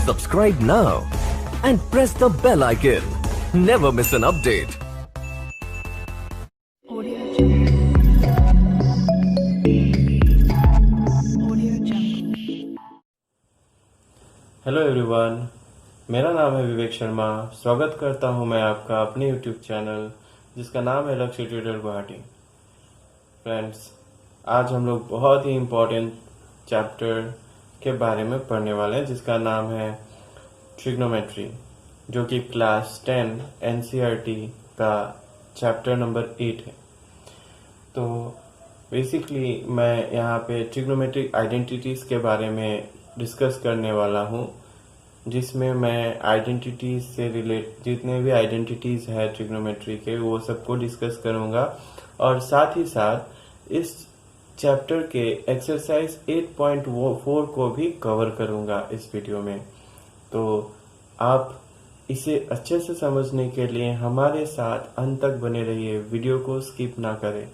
Subscribe now and press the bell icon. Never miss an update. Audio Jungle. Audio Jungle. Hello everyone, मेरा नाम है विवेक शर्मा। स्वागत करता हूं मैं आपका अपने यूट्यूब चैनल जिसका नाम है लक्ष्य ट्यूटर गुवाहाटी। फ्रेंड्स, आज हम लोग बहुत ही इम्पोर्टेंट चैप्टर के बारे में पढ़ने वाले हैं जिसका नाम है ट्रिग्नोमेट्री, जो कि क्लास 10 एनसीईआरटी का चैप्टर नंबर 8 है। तो बेसिकली मैं यहाँ पे ट्रिग्नोमेट्रिक आइडेंटिटीज के बारे में डिस्कस करने वाला हूँ, जिसमें मैं आइडेंटिटीज से रिलेट जितने भी आइडेंटिटीज है ट्रिग्नोमेट्री के वो सबको डिस्कस करूँगा, और साथ ही साथ इस चैप्टर के एक्सरसाइज 8.4 को भी कवर करूँगा इस वीडियो में। तो आप इसे अच्छे से समझने के लिए हमारे साथ अंत तक बने रहिए, वीडियो को स्किप ना करें।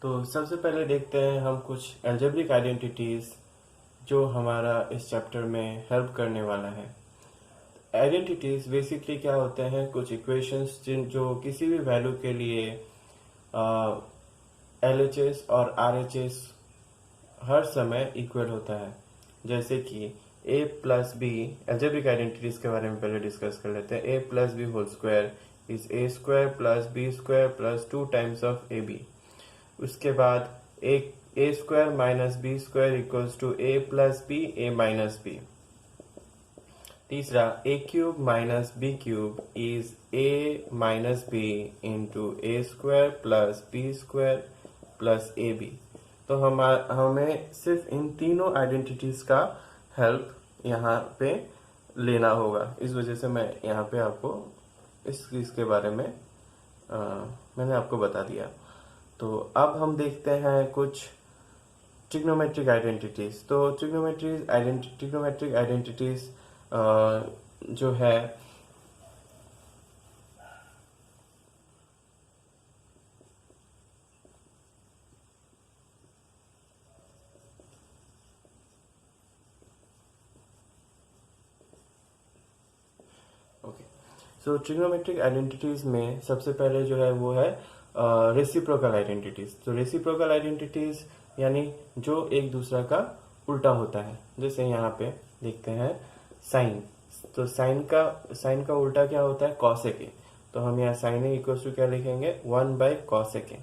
तो सबसे पहले देखते हैं हम कुछ अलजेब्रिक आइडेंटिटीज जो हमारा इस चैप्टर में हेल्प करने वाला है। आइडेंटिटीज बेसिकली क्या होते हैं, कुछ इक्वेशंस जो किसी भी वैल्यू के लिए LHS और RHS हर समय इक्वल होता है। जैसे कि a plus B, algebraic identities के बारे में पहले डिस्कस कर लेते हैं। a plus B whole square is a square plus b square plus 2 times of ab। उसके बाद a square minus B square equals to a plus B a minus B. तीसरा, a cube minus B cube is a minus B into a square plus b square plus ab। तो हमें सिर्फ इन तीनों identities का help यहाँ पे लेना होगा। इस वजह से मैं यहाँ पे आपको इसके बारे में मैंने आपको बता दिया। तो अब हम देखते हैं कुछ ट्रिग्नोमेट्रिक आइडेंटिटीज। तो ट्रिग्नोमेट्रिक आइडेंटिटीज जो है सो ट्रिग्नोमेट्रिक आइडेंटिटीज में सबसे पहले जो है वो है रेसिप्रोकल आइडेंटिटीज। तो रेसिप्रोकल आइडेंटिटीज यानी जो एक दूसरा का उल्टा होता है। जैसे यहाँ पे देखते हैं साइन। तो साइन का उल्टा क्या होता है, कॉसेक ए। तो हम यहाँ साइन ए इक्वल टू क्या लिखेंगे, 1/cosec ए,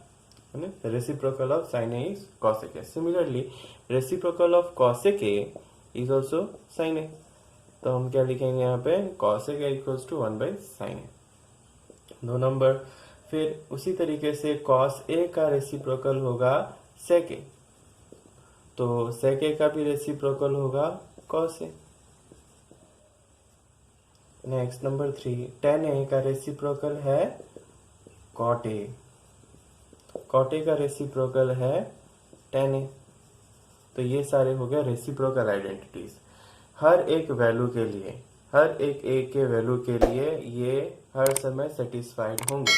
है ना। Reciprocal of sine A is cosec A. Similarly reciprocal of cosec A is also sine A. तो हम क्या लिखेंगे यहाँ पे, cosec a equals to 1/sin a। 2 number. फिर उसी तरीके से cos a का रेसिप्रोकल होगा sec a। तो sec a का भी रेसिप्रोकल होगा cos a। Next number 3, tan a का रेसिप्रोकल है cot a। cot a का रेसिप्रोकल है tan a। तो ये सारे हो गए रेसिप्रोकल आइडेंटिटीज। हर एक वैल्यू के लिए, हर एक के वैल्यू के लिए ये हर समय सेटिस्फाइड होंगे।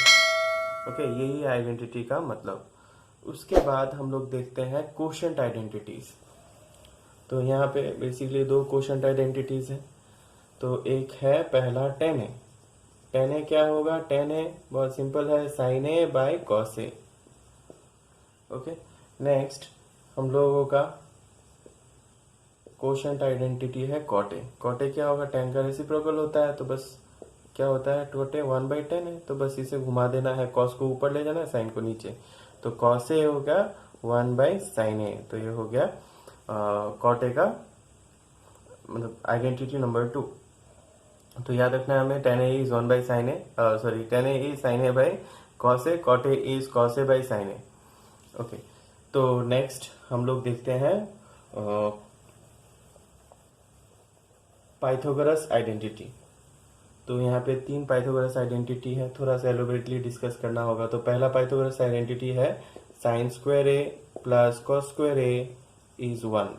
ओके, यही आइडेंटिटी का मतलब। उसके बाद हम लोग देखते हैं कोशेंट आइडेंटिटीज। तो यहाँ पे बेसिकली 2 कोशेंट आइडेंटिटीज हैं। तो एक है पहला tan a। tan a क्या होगा, tan a बहुत सिंपल है, sin a by cos a। Okay, next हम लोगों का कोशेंट आइडेंटिटी है cot a। cot a क्या होगा, tan का रेसिप्रोकल होता है। तो बस क्या होता है, cot a 1/tan है। तो बस इसे घुमा देना है, cos को ऊपर ले जाना है, sin को नीचे। तो cos a होगा 1/sin a। तो ये हो गया cot a का मतलब आइडेंटिटी नंबर 2। तो याद रखना है हमें, tan a is 1/sin a, tan a is sin a by cos a, cot a is cos a by sin a। Okay, तो नेक्स्ट हम लोग देखते हैं पाइथागोरस आइडेंटिटी। तो यहाँ पे 3 पाइथागोरस आइडेंटिटी है, थोड़ा सा एलोबरेटली डिस्कस करना होगा। तो पहला पाइथागोरस आइडेंटिटी है sin square a plus cos square a is 1।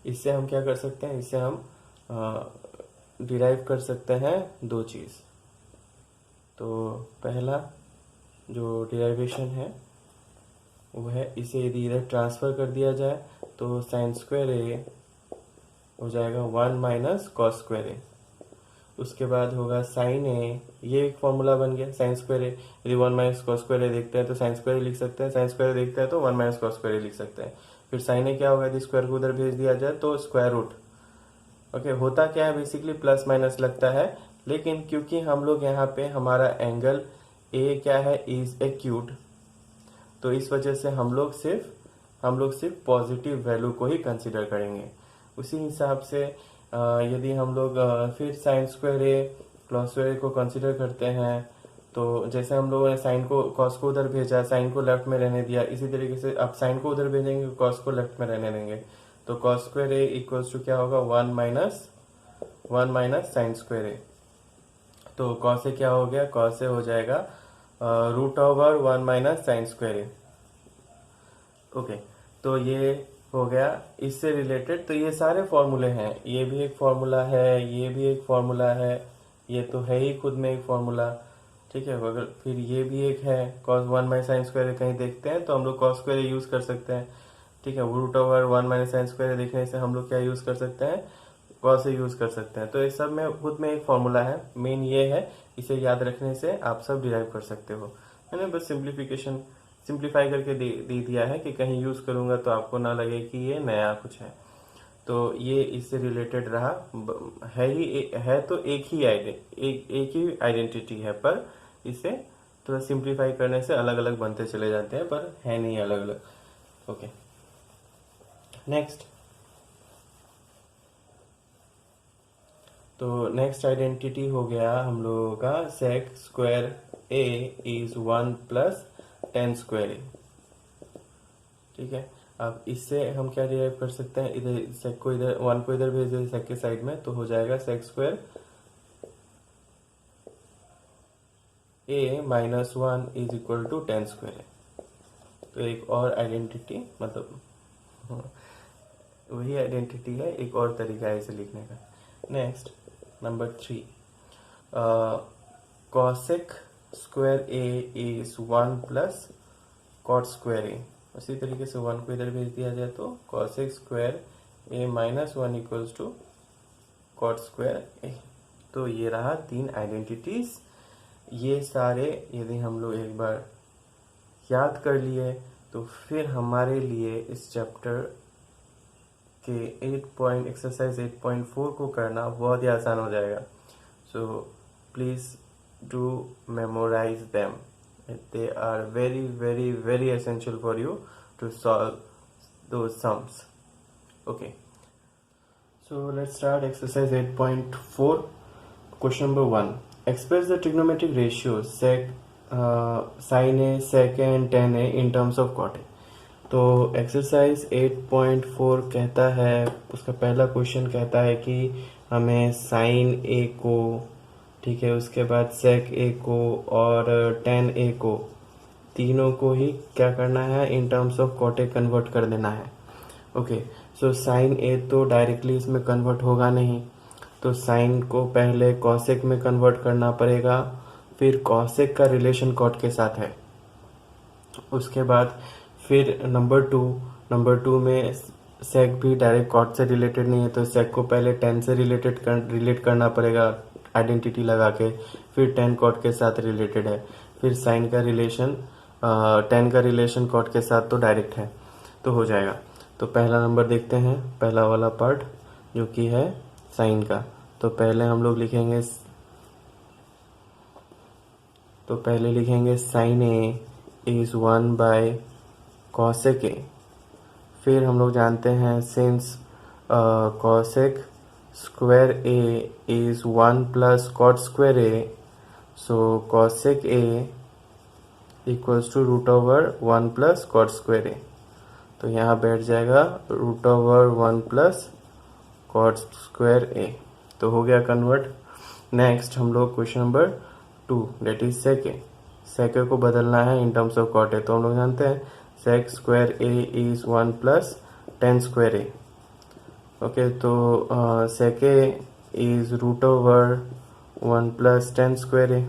इससे हम क्या कर सकते हैं, इससे हम डिराइव कर सकते हैं 2 चीज। तो पहला जो डिराइवेशन है वो है इसे यदि इधर ट्रांसफ़र कर दिया जाए तो साइन स्क्वायर ए हो जाएगा 1 माइनस कॉस स्क्वायर ए। उसके बाद होगा साइन ए, ये एक फॉर्मूला बन गया साइन स्क्वायर ए। यदि 1 माइनस कॉस स्क्वायर ए देखते हैं तो साइन स्क्वायर ए लिख सकते हैं, साइन स्क्वायर ए देखते हैं तो 1 माइनस कॉस स्क्वायर ए लिख सकते हैं। फिर साइन ए क्या होगा, यदि स्क्वायर को उधर भेज दिया जाए तो स्क्वायर रूट। ओके, होता क्या है बेसिकली प्लस माइनस लगता है, लेकिन क्योंकि हम लोग यहाँ पे हमारा एंगल ए क्या है इज एक्यूट, तो इस वजह से हम लोग सिर्फ पॉजिटिव वैल्यू को ही कंसिडर करेंगे। उसी हिसाब से यदि हम लोग फिर साइन स्क्वायर ए कॉस स्क्वायर ए को कंसिडर करते हैं, तो जैसे हम लोगों ने साइन को कॉस को उधर भेजा, साइन को लेफ्ट में रहने दिया, इसी तरीके से अब साइन को उधर भेजेंगे, कॉस को लेफ्ट में रहने देंगे, तो cos square A equals to क्या होगा 1 माइनस साइन स्क्वायर ए। तो कॉस से क्या हो गया, कॉस से हो जाएगा root over 1 minus sine square A. Okay, तो ये हो गया इससे रिलेटेड। तो ये सारे फॉर्मूले हैं, ये भी एक फॉर्मूला है, ये भी एक फॉर्मूला है, ये तो है ही खुद में एक फॉर्मूला, ठीक है। अगर फिर ये भी एक है cos 1 माइनस साइन स्क्वायर कहीं देखते हैं तो हम लोग cos स्क्वायर यूज कर सकते हैं, ठीक है। Root over 1 minus sine square देखने से हम लोग क्या यूज कर सकते हैं, cos से यूज कर सकते हैं। तो इस सब में खुद में एक फॉर्मूला है, मेन ये है, इसे याद रखने से आप सब डिराइव कर सकते हो। मैंने बस सिंप्लीफाई करके दे दिया है कि कहीं यूज करूंगा तो आपको ना लगे कि ये नया कुछ है। तो ये इससे रिलेटेड रहा, है तो एक ही आइडेंटिटी है, पर इसे थोड़ा सिंप्लीफाई करने से अलग अलग बनते चले जाते हैं, पर है नहीं अलग अलग। Okay, next. तो नेक्स्ट आइडेंटिटी हो गया हम लोगों का sec square A is 1 plus tan square A, ठीक है। अब इससे हम क्या डिराइव कर सकते हैं, इधर सेक को इधर 1 को इधर भेज दे सेक के साइड में, तो हो जाएगा sec square A minus 1 is equal to tan square A. तो एक और आइडेंटिटी, मतलब वही आइडेंटिटी है, एक और तरीका है इसे लिखने का। Next number 3, cosec square A is 1 plus cot square A. उसी तरीके से 1 को इधर भेज दिया जाए तो cosec square A minus 1 equals to cot square A. तो ये रहा 3 आइडेंटिटीज। ये सारे यदि हम लोग एक बार याद कर लिए तो फिर हमारे लिए इस चैप्टर के एक्सरसाइज 8.4 को करना बहुत ही आसान हो जाएगा। So please do memorize them, they are very very very essential for you to solve those sums. Okay, so let's start exercise 8.4. Question number 1, express the trigonometric ratios sec sin a sec a and tan a in terms of cot a. तो exercise 8.4 कहता है, उसका पहला question कहता है कि हमें sign ए को, ठीक है, उसके बाद सेक ए को और टेन ए को, तीनों को ही क्या करना है, in terms of cot A convert कर देना है। ओके, सो साइन ए तो डायरेक्टली इसमें कन्वर्ट होगा नहीं, तो साइन को पहले कॉसेक में कन्वर्ट करना पड़ेगा, फिर कॉसेक का रिलेशन कॉट के साथ है। उसके बाद फिर नंबर टू में सेक भी डायरेक्ट कॉट से रिलेटेड नहीं है, तो सेक को पहले टेन से रिलेट करना पड़ेगा आइडेंटिटी लगा के, फिर टेन कॉट के साथ रिलेटेड है, फिर साइन का रिलेशन टेन का रिलेशन कॉट के साथ तो डायरेक्ट है, तो हो जाएगा। तो पहला नंबर देखते हैं, पहला वाला पार्ट जो कि है साइन का। तो पहले हम लोग लिखेंगे sine A is 1 by cosec A. फिर हम लोग जानते हैं since cosec square A is 1 plus cot square A, so cosec A equals to root over 1 plus cot square A. तो यहाँ बैठ जाएगा root over 1 plus cot square A. तो हो गया कन्वर्ट। नेक्स्ट हम लोग question number 2 that is sec A. Sec A को बदलना है in terms of cot A, तो हम लोग जानते हैं sec square A is 1 plus tan square A. Okay, तो sec A is root over 1 plus tan square A.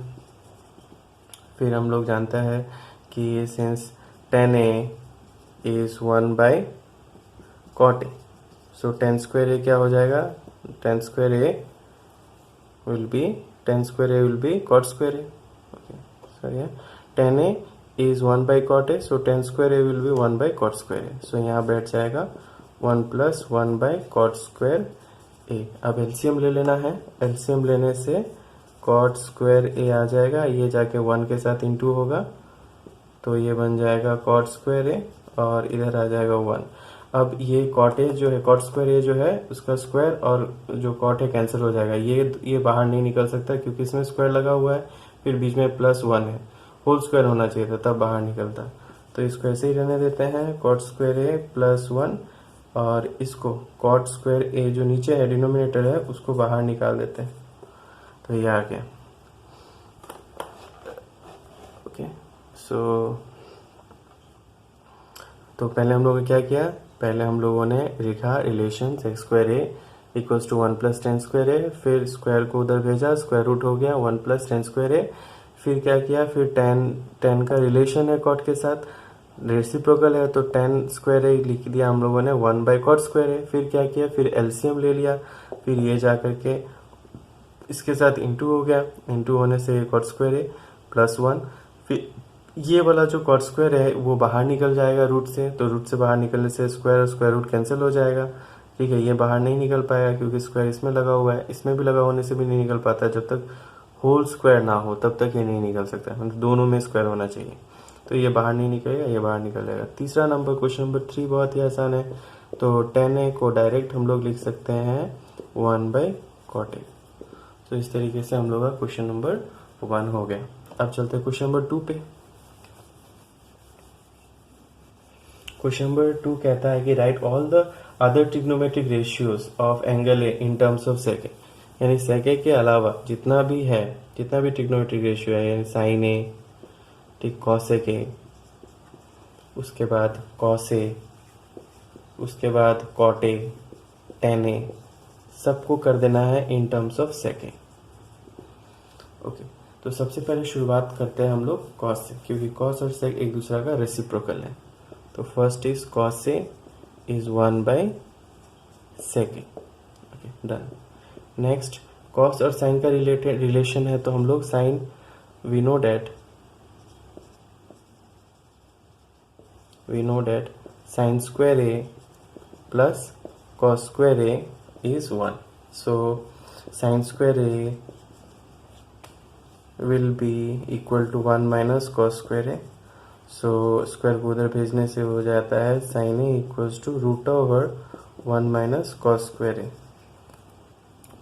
फिर हम लोग जानते हैं कि since tan A is 1 by cot A. So tan square A क्या हो जाएगा, tan square A will be, tan square A will be cot square A. Okay sorry, tan A is 1 by cot A, so tan square A will be 1 by cot square A. So यहाँ बैठ जाएगा 1 plus 1 by cot square A. अब LCM ले लेना है, LCM लेने से cot square ए आ जाएगा, ये जाके 1 के साथ इंटू होगा तो ये बन जाएगा कॉट स्क्वायर ए और इधर आ जाएगा 1। अब ये कॉट ए जो है, कॉट स्क्वायर ए जो है उसका स्क्वायर और जो कॉट है कैंसिल हो जाएगा, ये बाहर नहीं निकल सकता क्योंकि इसमें स्क्वायर लगा हुआ है, फिर बीच में प्लस 1 है, होल स्क्वायर होना चाहिए था तब बाहर निकलता। तो इसको ऐसे ही रहने देते हैं, कॉट स्क्वायर ए प्लस 1 और इसको कॉट स्क्वायर ए जो नीचे है डिनोमिनेटर है उसको बाहर निकाल देते हैं, तो ये आ गया। ओके सो तो पहले हम लोगों ने क्या किया, पहले हम लोगों ने लिखा relation sec square A equals to 1 plus tan square A, फिर स्क्वायर को उधर भेजा, स्क्वायर रूट हो गया 1 प्लस टेन स्क्वायर ए। फिर क्या किया, फिर टेन का रिलेशन है कॉट के साथ, रेसिप्रोकल है तो टेन स्क्वायर ए लिख दिया हम लोगों ने 1 बाई कॉट स्क्वायर ए। फिर क्या किया, फिर एलसीएम ले लिया, फिर ये जा करके इसके साथ इंटू हो गया, इंटू होने से कॉट स्क्वायर ए प्लस 1। फिर ये वाला जो कॉट स्क्वायर है वो बाहर निकल जाएगा रूट से, तो रूट से बाहर निकलने से स्क्वायर और स्क्वायर रूट कैंसिल हो जाएगा। ठीक है, ये बाहर नहीं निकल पाएगा क्योंकि स्क्वायर इसमें लगा हुआ है, इसमें भी लगा होने से भी नहीं निकल पाता, जब तक होल स्क्वायर ना हो तब तक ये नहीं निकल सकता, मतलब दोनों में स्क्वायर होना चाहिए। तो ये बाहर नहीं निकलेगा, ये बाहर निकल जाएगा। तीसरा नंबर, क्वेश्चन नंबर 3 बहुत ही आसान है, तो टेन ए को डायरेक्ट हम लोग लिख सकते हैं 1 बाई कॉट ए। तो इस तरीके से हम लोग का क्वेश्चन नंबर 1 हो गया। अब चलते हैं क्वेश्चन नंबर 2 पे। क्वेश्चन नंबर 2 कहता है कि write all the other trigonometric ratios of angle A in terms of sec A, यानी सेक ए के अलावा जितना भी है, जितना भी ट्रिग्नोमेट्रिक रेशियो है, यानी साइन ए, ठीक, कॉसेक ए, उसके बाद कॉस ए, उसके बाद कॉट ए, टेन ए, सबको कर देना है in terms of sec A. Okay, तो सबसे पहले शुरुआत करते हैं हम लोग कॉस से, क्योंकि कॉस और सेक एक दूसरा का रेसिप्रोकल है। तो first is cos A is 1 by sec A. Okay done. Next cos और साइन का रिलेशन है, तो हम लोग sine, we know that sine square A plus cos square A is 1। So sine square A will be equal to 1 minus cos square A. So square को उधर भेजने से हो जाता है sine A equals to root over 1 minus cos square A.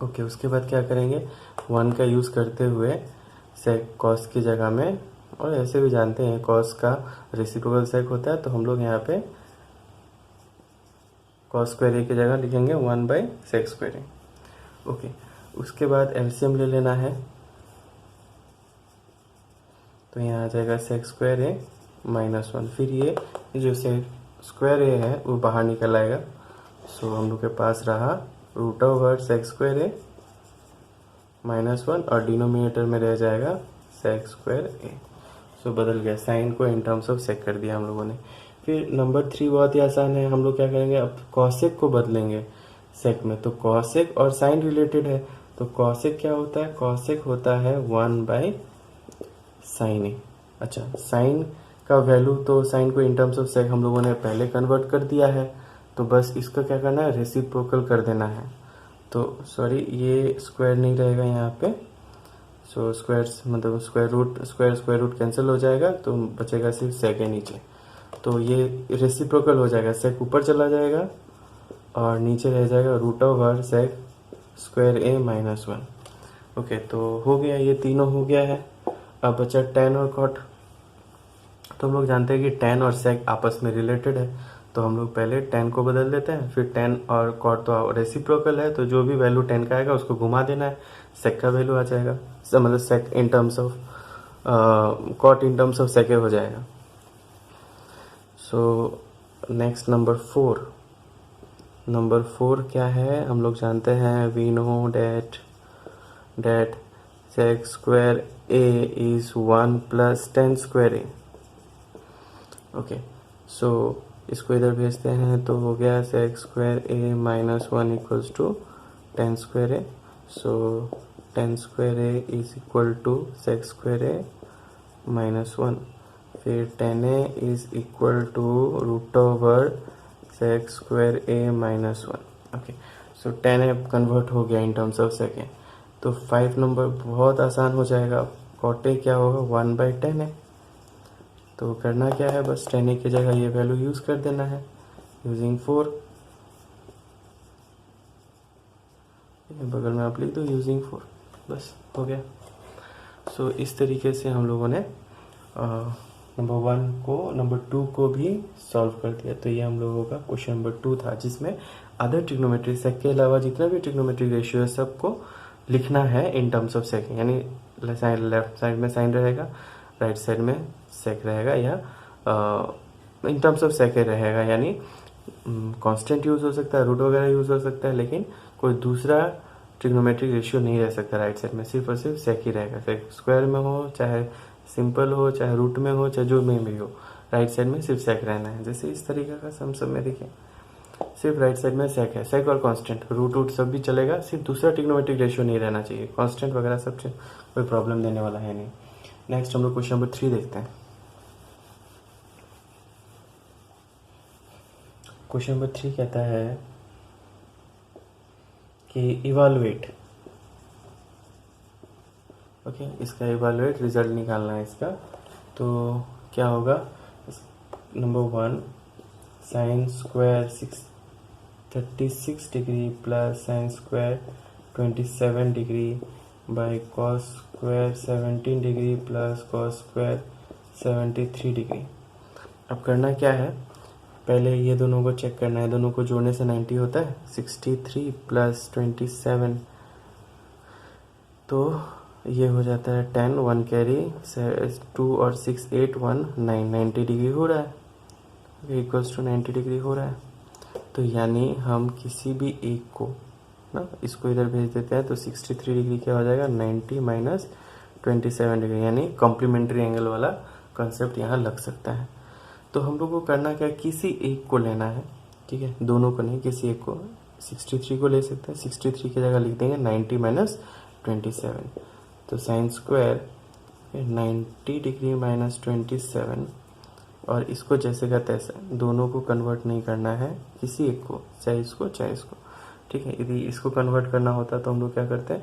Okay, उसके बाद क्या करेंगे, 1 का यूज़ करते हुए सेक कॉस की जगह में, और ऐसे भी जानते हैं कॉस का रेसिप्रोकल सेक होता है, तो हम लोग यहाँ पे कॉस स्क्वायर ए की जगह लिखेंगे 1 by sec square A. Okay, उसके बाद एलसीएम ले लेना है, तो यहाँ आ जाएगा सेक स्क्वायर ए माइनस 1। फिर ये जो सेक स्क्वायर ए है वो बाहर निकल आएगा, सो हम लोग के पास रहा root over sec square A minus 1 और डिनोमिनेटर में रह जाएगा सेक स्क्वायर ए। सो बदल गया, साइन को इन टर्म्स ऑफ सेक कर दिया हम लोगों ने। फिर नंबर 3 बहुत ही आसान है, हम लोग क्या करेंगे, अब कॉसेक को बदलेंगे सेक में, तो कॉसेक और साइन रिलेटेड है, तो कॉसेक क्या होता है, कॉसेक होता है 1 बाई साइन ए। अच्छा, साइन का वैल्यू, तो साइन को इन टर्म्स ऑफ सेक हम लोगों ने पहले कन्वर्ट कर दिया है, तो बस इसका क्या करना है, रेसिप्रोकल कर देना है। तो सॉरी, ये स्क्वायर नहीं रहेगा यहाँ पे, सो स्क्वायर मतलब स्क्वायर रूट कैंसिल हो जाएगा, तो बचेगा सिर्फ सेक है नीचे, तो ये रेसिप्रोकल हो जाएगा, सेक ऊपर चला जाएगा और नीचे रह जाएगा root over sec square A minus 1। Okay, तो हो गया, ये तीनों हो गया है। अब बचा टेन और कॉट, तो हम लोग जानते हैं कि टेन और सेक आपस में रिलेटेड है, तो हम लोग पहले टेन को बदल देते हैं, फिर टेन और कॉट तो रेसिप्रोकल है, तो जो भी वैल्यू टेन का आएगा उसको घुमा देना है, सेक का वैल्यू आ जाएगा, मतलब sec in terms of cot in terms of sec हो जाएगा। सो नेक्स्ट नंबर 4 क्या है, हम लोग जानते हैं, we know that sec square A is 1 plus tan square A. Okay, so इसको इधर भेजते हैं तो हो गया sec square A minus one equals to tan square A. So tan square A is equal to sec square A minus one. फिर tan A is equal to root over sec square A minus one. Okay, so tan A convert हो गया इन terms of second. तो 5 number बहुत आसान हो जाएगा. Cot A क्या होगा 1/10 है. तो करना क्या है, बस 10 ए की जगह ये वैल्यू यूज़ कर देना है यूजिंग 4. बगल में आप लिख दो यूजिंग 4, बस हो गया. सो इस तरीके से हम लोगों ने नंबर 1 को नंबर 2 को भी सॉल्व कर दिया. तो ये हम लोगों का क्वेश्चन नंबर 2 था, जिसमें अदर ट्रिग्नोमेट्री सेक के अलावा जितना भी ट्रिग्नोमेट्रिक रेशियो है सबको लिखना है इन टर्म्स ऑफ सेक. यानी लेफ्ट साइड में साइन रहेगा, राइट साइड में सेक रहेगा, या इन टर्म्स ऑफ सेक रहेगा. यानी कांस्टेंट यूज हो सकता है, रूट वगैरह यूज हो सकता है, लेकिन कोई दूसरा ट्रिग्नोमेट्रिक रेशियो नहीं रह सकता राइट साइड में. सिर्फ और सिर्फ सेक ही रहेगा. सेक स्क्वायर में हो, चाहे सिंपल हो, चाहे रूट में हो, चाहे जो में भी हो, राइट साइड में सिर्फ सेक रहना है. जैसे इस तरीके का सम सब में देखिए, सिर्फ राइट साइड में सेक है. सेक और कांस्टेंट, रूट वूट सब भी चलेगा, सिर्फ दूसरा ट्रिग्नोमेट्रिक रेशियो नहीं रहना चाहिए. कांस्टेंट वगैरह सब कोई प्रॉब्लम देने वाला है नहीं. नेक्स्ट हम लोग क्वेश्चन नंबर 3 देखते हैं. क्वेश्चन नंबर 3 कहता है कि इवालुएट. ओके, इसका इवालुएट रिजल्ट निकालना है इसका. तो क्या होगा, number 1 sine square 36 degree plus sine square 27 degree by cos square 17 degree plus cos square 73 degree. अब करना क्या है, पहले ये दोनों को चेक करना है. दोनों को जोड़ने से 90 होता है. 63 प्लस 27, तो ये हो जाता है 10, 1 कैरी 2 और 6 8 1 9 90 डिग्री हो रहा है, इक्वल्स टू 90 डिग्री हो रहा है. तो यानी हम किसी भी एक को ना, इसको इधर भेज देते हैं तो 63 डिग्री क्या हो जाएगा 90 माइनस 27 डिग्री, यानी कॉम्प्लीमेंट्री एंगल वाला कॉन्सेप्ट यहाँ लग सकता है. तो हम लोग को करना क्या, किसी एक को लेना है. ठीक है, दोनों को नहीं, किसी एक को. 63 को ले सकते हैं. 63 की जगह लिख देंगे 90 माइनस 27. तो साइन स्क्वायर 90 डिग्री माइनस 27, और इसको जैसे का तैसा, दोनों को कन्वर्ट नहीं करना है, किसी एक को, चाहे इसको चाहे इसको. ठीक है, यदि इसको कन्वर्ट करना होता तो हम लोग क्या करते हैं,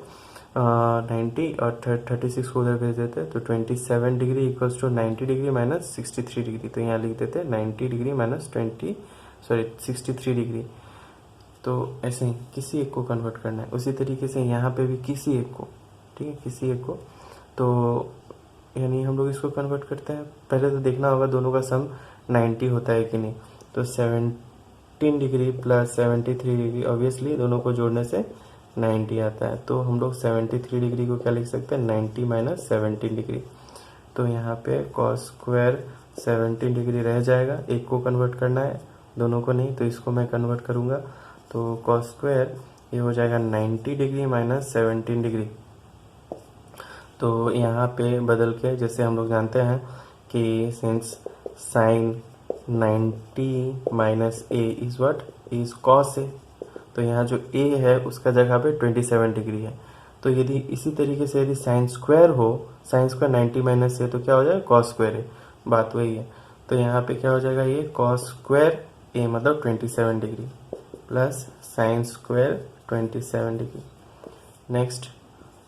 90 और 36 को उधर भेज देते हैं. तो 27 degree equals to 90 degree minus 63 degree. तो यहाँ लिख देते हैं 90 डिग्री माइनस 63 डिग्री. तो ऐसे ही किसी एक को कन्वर्ट करना है. उसी तरीके से यहाँ पे भी किसी एक को. ठीक है, किसी एक को. तो यानी हम लोग इसको कन्वर्ट करते हैं. पहले तो देखना होगा दोनों का सम 90 होता है कि नहीं. तो 17 डिग्री प्लस 73 डिग्री, ऑब्वियसली दोनों को जोड़ने से 90 आता है. तो हम लोग 73 डिग्री को क्या लिख सकते हैं, 90 माइनस 17 डिग्री. तो यहाँ पे कॉस स्क्वायर 17 डिग्री रह जाएगा. एक को कन्वर्ट करना है, दोनों को नहीं. तो इसको मैं कन्वर्ट करूँगा. तो कॉस स्क्वायर ये हो जाएगा 90 डिग्री माइनस 17 डिग्री. तो यहाँ पे बदल के, जैसे हम लोग जानते हैं कि since sine 90 minus A is what, is cos A. तो यहाँ जो ए है उसका जगह पे 27 डिग्री है. तो यदि इसी तरीके से यदि साइन स्क्वायर हो, साइन स्क्वायर 90 माइनस ए, तो क्या हो जाएगा कॉस स्क्वायर ए. बात वही है. तो यहाँ पे क्या हो जाएगा, ये कॉस स्क्वायर ए मतलब 27 degree plus sine square 27 degree. Next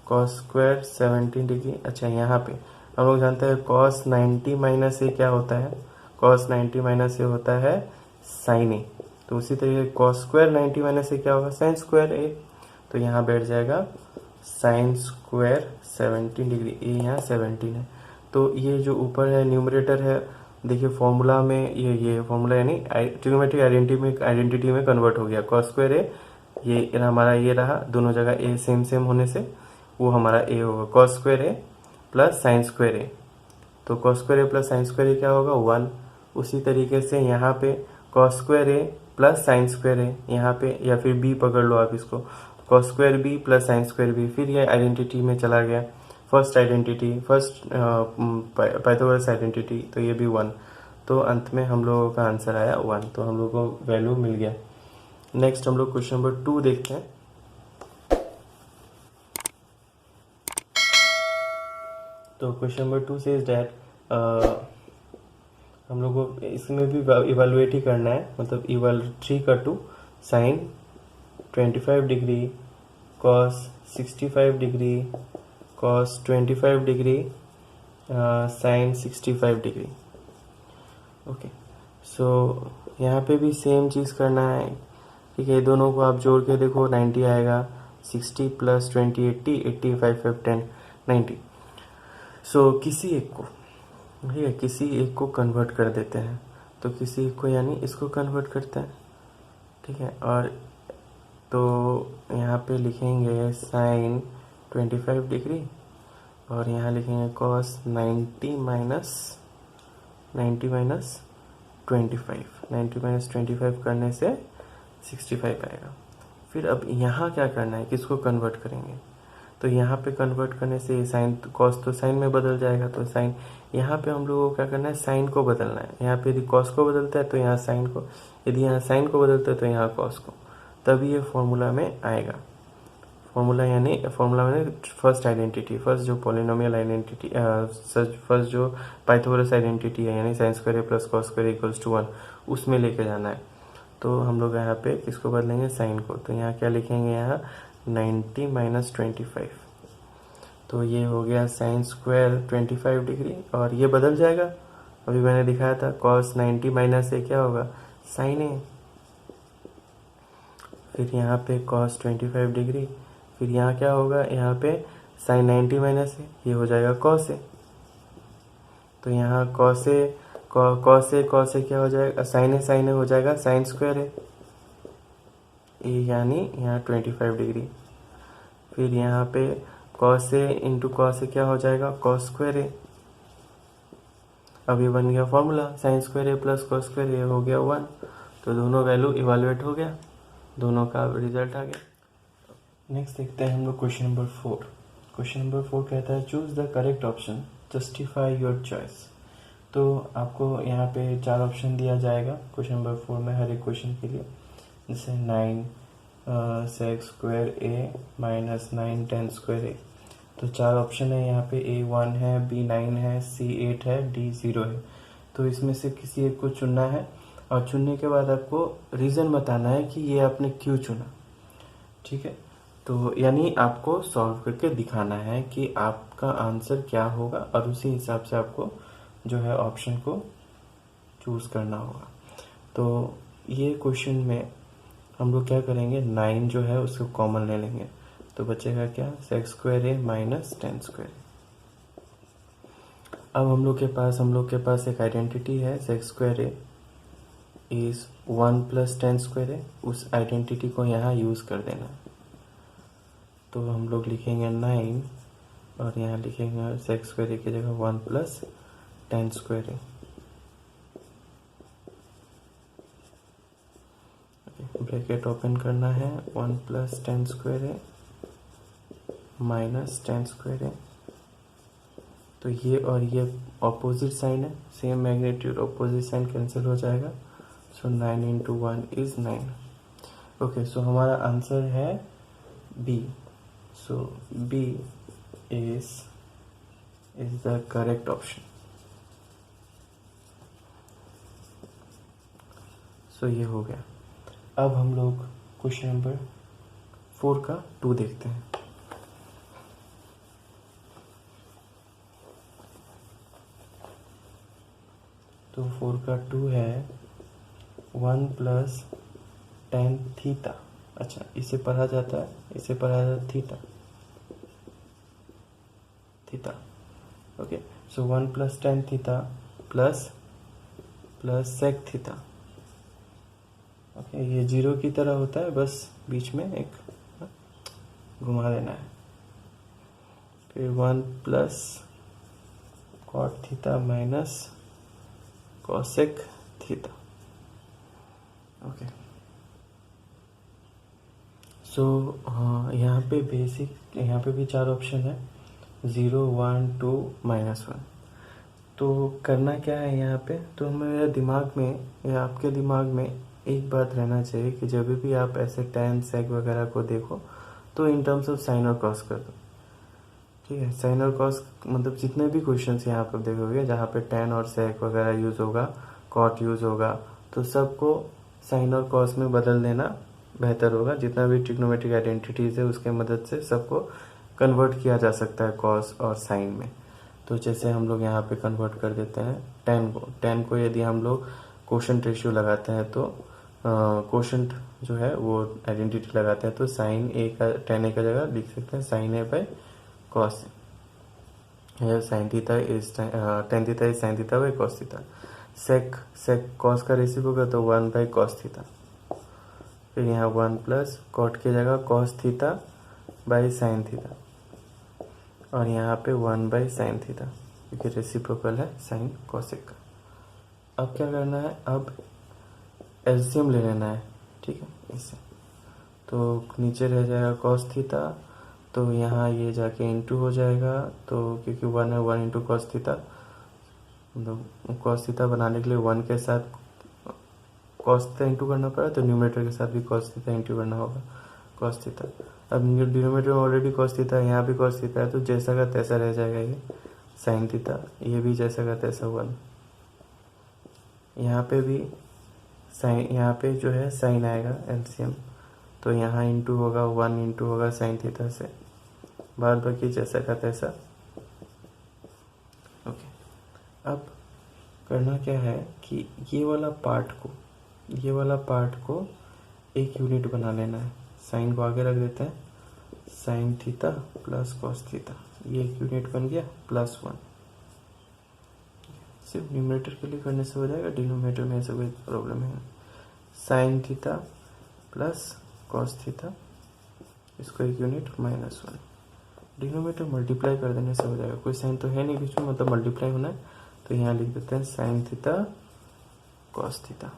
cos square 17 degree. अच्छा, यहाँ पे हम लोग जानते हैं कॉस 90 माइनस ए क्या होता है, कॉस 90 माइनस ए होता है साइन ए. तो उसी तरीके कॉस स्क्वायर 90 माइनस ए क्या होगा, साइन स्क्वायर ए. तो यहाँ बैठ जाएगा साइन स्क्वायर 17 डिग्री. ए यहाँ 17 है. तो ये जो ऊपर है न्यूमरेटर है, देखिए फॉर्मूला में ये फॉर्मूला यानी ट्रिग्नोमेट्रिक आइडेंटिटी में कन्वर्ट हो गया. कॉस स्क्वायर ए ये हमारा ये रहा, दोनों जगह ए सेम होने से वो हमारा ए होगा. Cos square A plus sine square A. तो cos square A plus sine square A क्या होगा 1. उसी तरीके से यहाँ पे cos square A plus sine square A यहाँ पे, या फिर बी पकड़ लो आप इसको, cos square B plus sine square B. फिर ये आइडेंटिटी में चला गया, first identity, first Pythagoras identity, तो ये भी 1. तो अंत में हम लोगों का आंसर आया 1, तो हम लोगों को वैल्यू मिल गया। नेक्स्ट हम लोग क्वेश्चन नंबर 2 देखते हैं। तो क्वेश्चन नंबर 2 से इज डैट हम लोग को इसमें भी इवेलुएट ही करना है, मतलब इवल 3 का 2 sine 25 degree cos 65 degree cos 25 degree sine 65 degree. Okay, so यहाँ पे भी सेम चीज़ करना है। ठीक है, दोनों को आप जोड़ के देखो 90 आएगा, 60 प्लस 20 80, 85 5 10 90। सो किसी एक को, ठीक है, किसी एक को कन्वर्ट कर देते हैं। तो किसी एक को यानी इसको कन्वर्ट करते हैं। ठीक है, और तो यहाँ पे लिखेंगे साइन 25 डिग्री और यहाँ लिखेंगे कॉस 90 माइनस 25 करने से 65 आएगा। फिर अब यहाँ क्या करना है, किसको कन्वर्ट करेंगे? तो यहाँ पे कन्वर्ट करने से साइन कॉस तो साइन में बदल जाएगा, तो साइन यहाँ पे हम लोगों को क्या करना है, साइन को बदलना है। यहाँ पे यदि कॉस को बदलता है तो यहाँ साइन को, यदि यहाँ साइन को बदलता है तो यहाँ कॉस को, तभी ये फॉर्मूला में आएगा। फॉर्मूला में फर्स्ट आइडेंटिटी, फर्स्ट जो पॉलिनोमियल आइडेंटिटी, फर्स्ट जो पाइथागोरस आइडेंटिटी है, यानी sine square plus cos square equals to 1, उसमें लेके जाना है। तो हम लोग यहाँ पे किसको बदलेंगे, साइन को। तो यहाँ क्या लिखेंगे, यहाँ 90 माइनस 25, तो ये हो गया साइन स्क्वायर 25 डिग्री, और ये बदल जाएगा। अभी मैंने दिखाया था कॉस 90 माइनस ए क्या होगा, साइन ए। फिर यहाँ पे कॉस 25 डिग्री, फिर यहाँ क्या होगा, यहाँ पे साइन 90 माइनस ए, ये हो जाएगा कॉस ए। तो यहाँ कॉस ए क्या हो जाएगा, साइन ए हो जाएगा साइन स्क्वायर ए, यानी यहाँ 25 डिग्री। फिर यहाँ पे कॉस ए इंटू कॉस ए क्या हो जाएगा, कॉस स्क्वायर ए। अब ये बन गया formula, sign square A plus cos square ए हो गया 1। तो दोनों वैल्यू इवेलुएट हो गया, दोनों का रिजल्ट आ गया। नेक्स्ट देखते हैं हम लोग क्वेश्चन नंबर 4। क्वेश्चन नंबर 4 कहता है choose the correct option, justify your choice. तो आपको यहाँ पे 4 ऑप्शन दिया जाएगा क्वेश्चन नंबर 4 में, हर एक क्वेश्चन के लिए। जैसे 9 सेक square A minus 9 10 square A. तो 4 ऑप्शन है यहाँ पे, A1 है, B9 है, C8 है, D0 है। तो इसमें से किसी एक को चुनना है, और चुनने के बाद आपको रीज़न बताना है कि ये आपने क्यों चुना। ठीक है, तो यानी आपको सॉल्व करके दिखाना है कि आपका आंसर क्या होगा, और उसी हिसाब से आपको जो है ऑप्शन को चूज़ करना होगा। तो ये क्वेश्चन में हम लोग क्या करेंगे, 9 जो है उसको कॉमन ले लेंगे, तो बचेगा क्या, sec square A minus 10 square. अब हम लोग के पास एक आइडेंटिटी है, sec square A is 1 plus 10 square A. उस आइडेंटिटी को यहाँ यूज़ कर देना। तो हम लोग लिखेंगे 9 और यहाँ लिखेंगे सेक स्क्वायर ए की जगह 1 plus 10 square A. Bracket open करना है, 1 प्लस 10 स्क्वायर है माइनस 10 स्क्वायर है। तो ये और ये ऑपोजिट साइन है, same magnitude, opposite sign cancel हो जाएगा। So 9 into 1 is 9। Okay, so हमारा आंसर है B. So B is the correct option. So ये हो गया। अब हम लोग क्वेश्चन नंबर 4 का 2 देखते हैं। तो 4 का 2 है 1 प्लस 10 थीटा। अच्छा, इसे पढ़ा जाता है theta. Okay, so 1 plus 10 theta plus sec theta. Okay, ये 0 की तरह होता है, बस बीच में एक घुमा देना है। फिर 1 plus cot theta minus cosec theta. Okay, so यहाँ पे बेसिक, यहाँ पे भी 4 ऑप्शन है, 0 1 2 -1। तो करना क्या है यहाँ पे, तो मेरे दिमाग में या आपके दिमाग में एक बात रहना चाहिए कि जब भी आप ऐसे tan sec वगैरह को देखो तो इन टर्म्स ऑफ साइन और कॉस कर दो। ठीक है, साइन और कॉस मतलब जितने भी क्वेश्चंस यहाँ पर देखोगे जहाँ पे tan और sec वगैरह यूज़ होगा, कॉट यूज़ होगा, तो सबको साइन और कॉस में बदल देना बेहतर होगा। जितना भी ट्रिग्नोमेट्रिक आइडेंटिटीज़ है उसके मदद से सबको कन्वर्ट किया जा सकता है कॉस और साइन में। तो जैसे हम लोग यहाँ पे कन्वर्ट कर देते हैं tan को यदि हम लोग कोशेंट रेशियो लगाते हैं तो कोशेंट जो है वो आइडेंटिटी लगाते हैं तो साइन ए का tan ए का जगह लिख सकते हैं sine A by cos A, sine theta is tan theta is sine theta by cos theta. Sec cos का रेसिप्रोकल तो 1 बाई कॉस थीटा, फिर यहाँ 1 प्लस कॉट की जगह cos theta by sine theta, और यहाँ पे 1 बाई साइन थीटा क्योंकि रेसिप्रोकल है साइन कॉसेक का। अब क्या करना है, अब एलसीएम ले लेना है। ठीक है, इससे तो नीचे रह जाएगा कॉस थीटा, तो यहाँ ये जाके इंटू हो जाएगा, तो क्योंकि 1 है 1 इंटू कॉस थीटा, मतलब कॉस थीटा बनाने के लिए 1 के साथ कॉस थीटा इंटू करना पड़ा तो न्यूमरेटर के साथ भी कॉस थीटा इंटू करना होगा कॉस थीटा। अब डिनोमिनेटर में ऑलरेडी कॉस थीटा है, यहाँ भी कॉस थीटा है, तो जैसा का तैसा रह जाएगा ये साइन थीटा, ये भी जैसा का तैसा 1। यहाँ पे भी साइन, यहाँ पे जो है साइन आएगा एलसीएम, तो यहाँ इंटू होगा 1 इंटू होगा साइन थीटा से, बाद बाकी जैसा का तैसा। ओके, अब करना क्या है कि ये वाला पार्ट को एक यूनिट बना लेना है। साइन को आगे रख देते हैं, sine theta plus cos theta, ये एक यूनिट बन गया +1। सिर्फ न्यूमरेटर के लिए करने से हो जाएगा, डिनोमिनेटर में ऐसा कोई प्रॉब्लम है। Sine theta plus cos theta, इसको एक यूनिट -1, डिनोमिनेटर मल्टीप्लाई कर देने से हो जाएगा। कोई साइन तो है नहीं बीच में, मतलब मल्टीप्लाई होना है, तो यहाँ लिख देते हैं sign theta cos theta.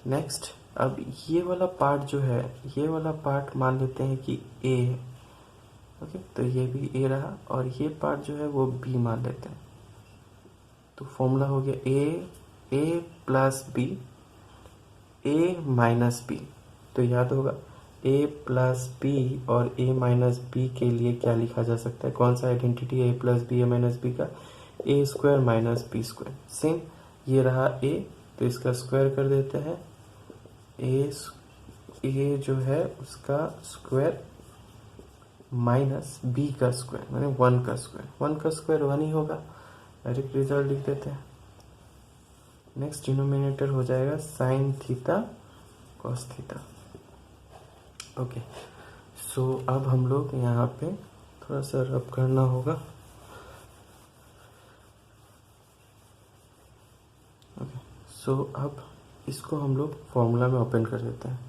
Next, अब ये वाला पार्ट जो है, ये वाला पार्ट मान लेते हैं कि ए है। ओके, तो ये भी ए रहा, और ये पार्ट जो है वो बी मान लेते हैं। तो फॉर्मूला हो गया ए plus B, A minus B. तो याद होगा ए प्लस बी और ए माइनस बी के लिए क्या लिखा जा सकता है, कौन सा आइडेंटिटी है A plus B A minus B का, A square minus B square. Same ये रहा ए, तो इसका स्क्वायर कर देते हैं, ए जो है उसका स्क्वायर माइनस बी का स्क्वायर, माने 1 का स्क्वायर, 1 का स्क्वायर 1 ही होगा, डायरेक्ट रिजल्ट लिख देते हैं। नेक्स्ट डिनोमिनेटर हो जाएगा sine theta cos theta. Okay, so अब हम लोग यहाँ पे थोड़ा सा रब करना होगा। ओके, सो अब इसको हम लोग फॉर्मूला में ओपन कर देते हैं।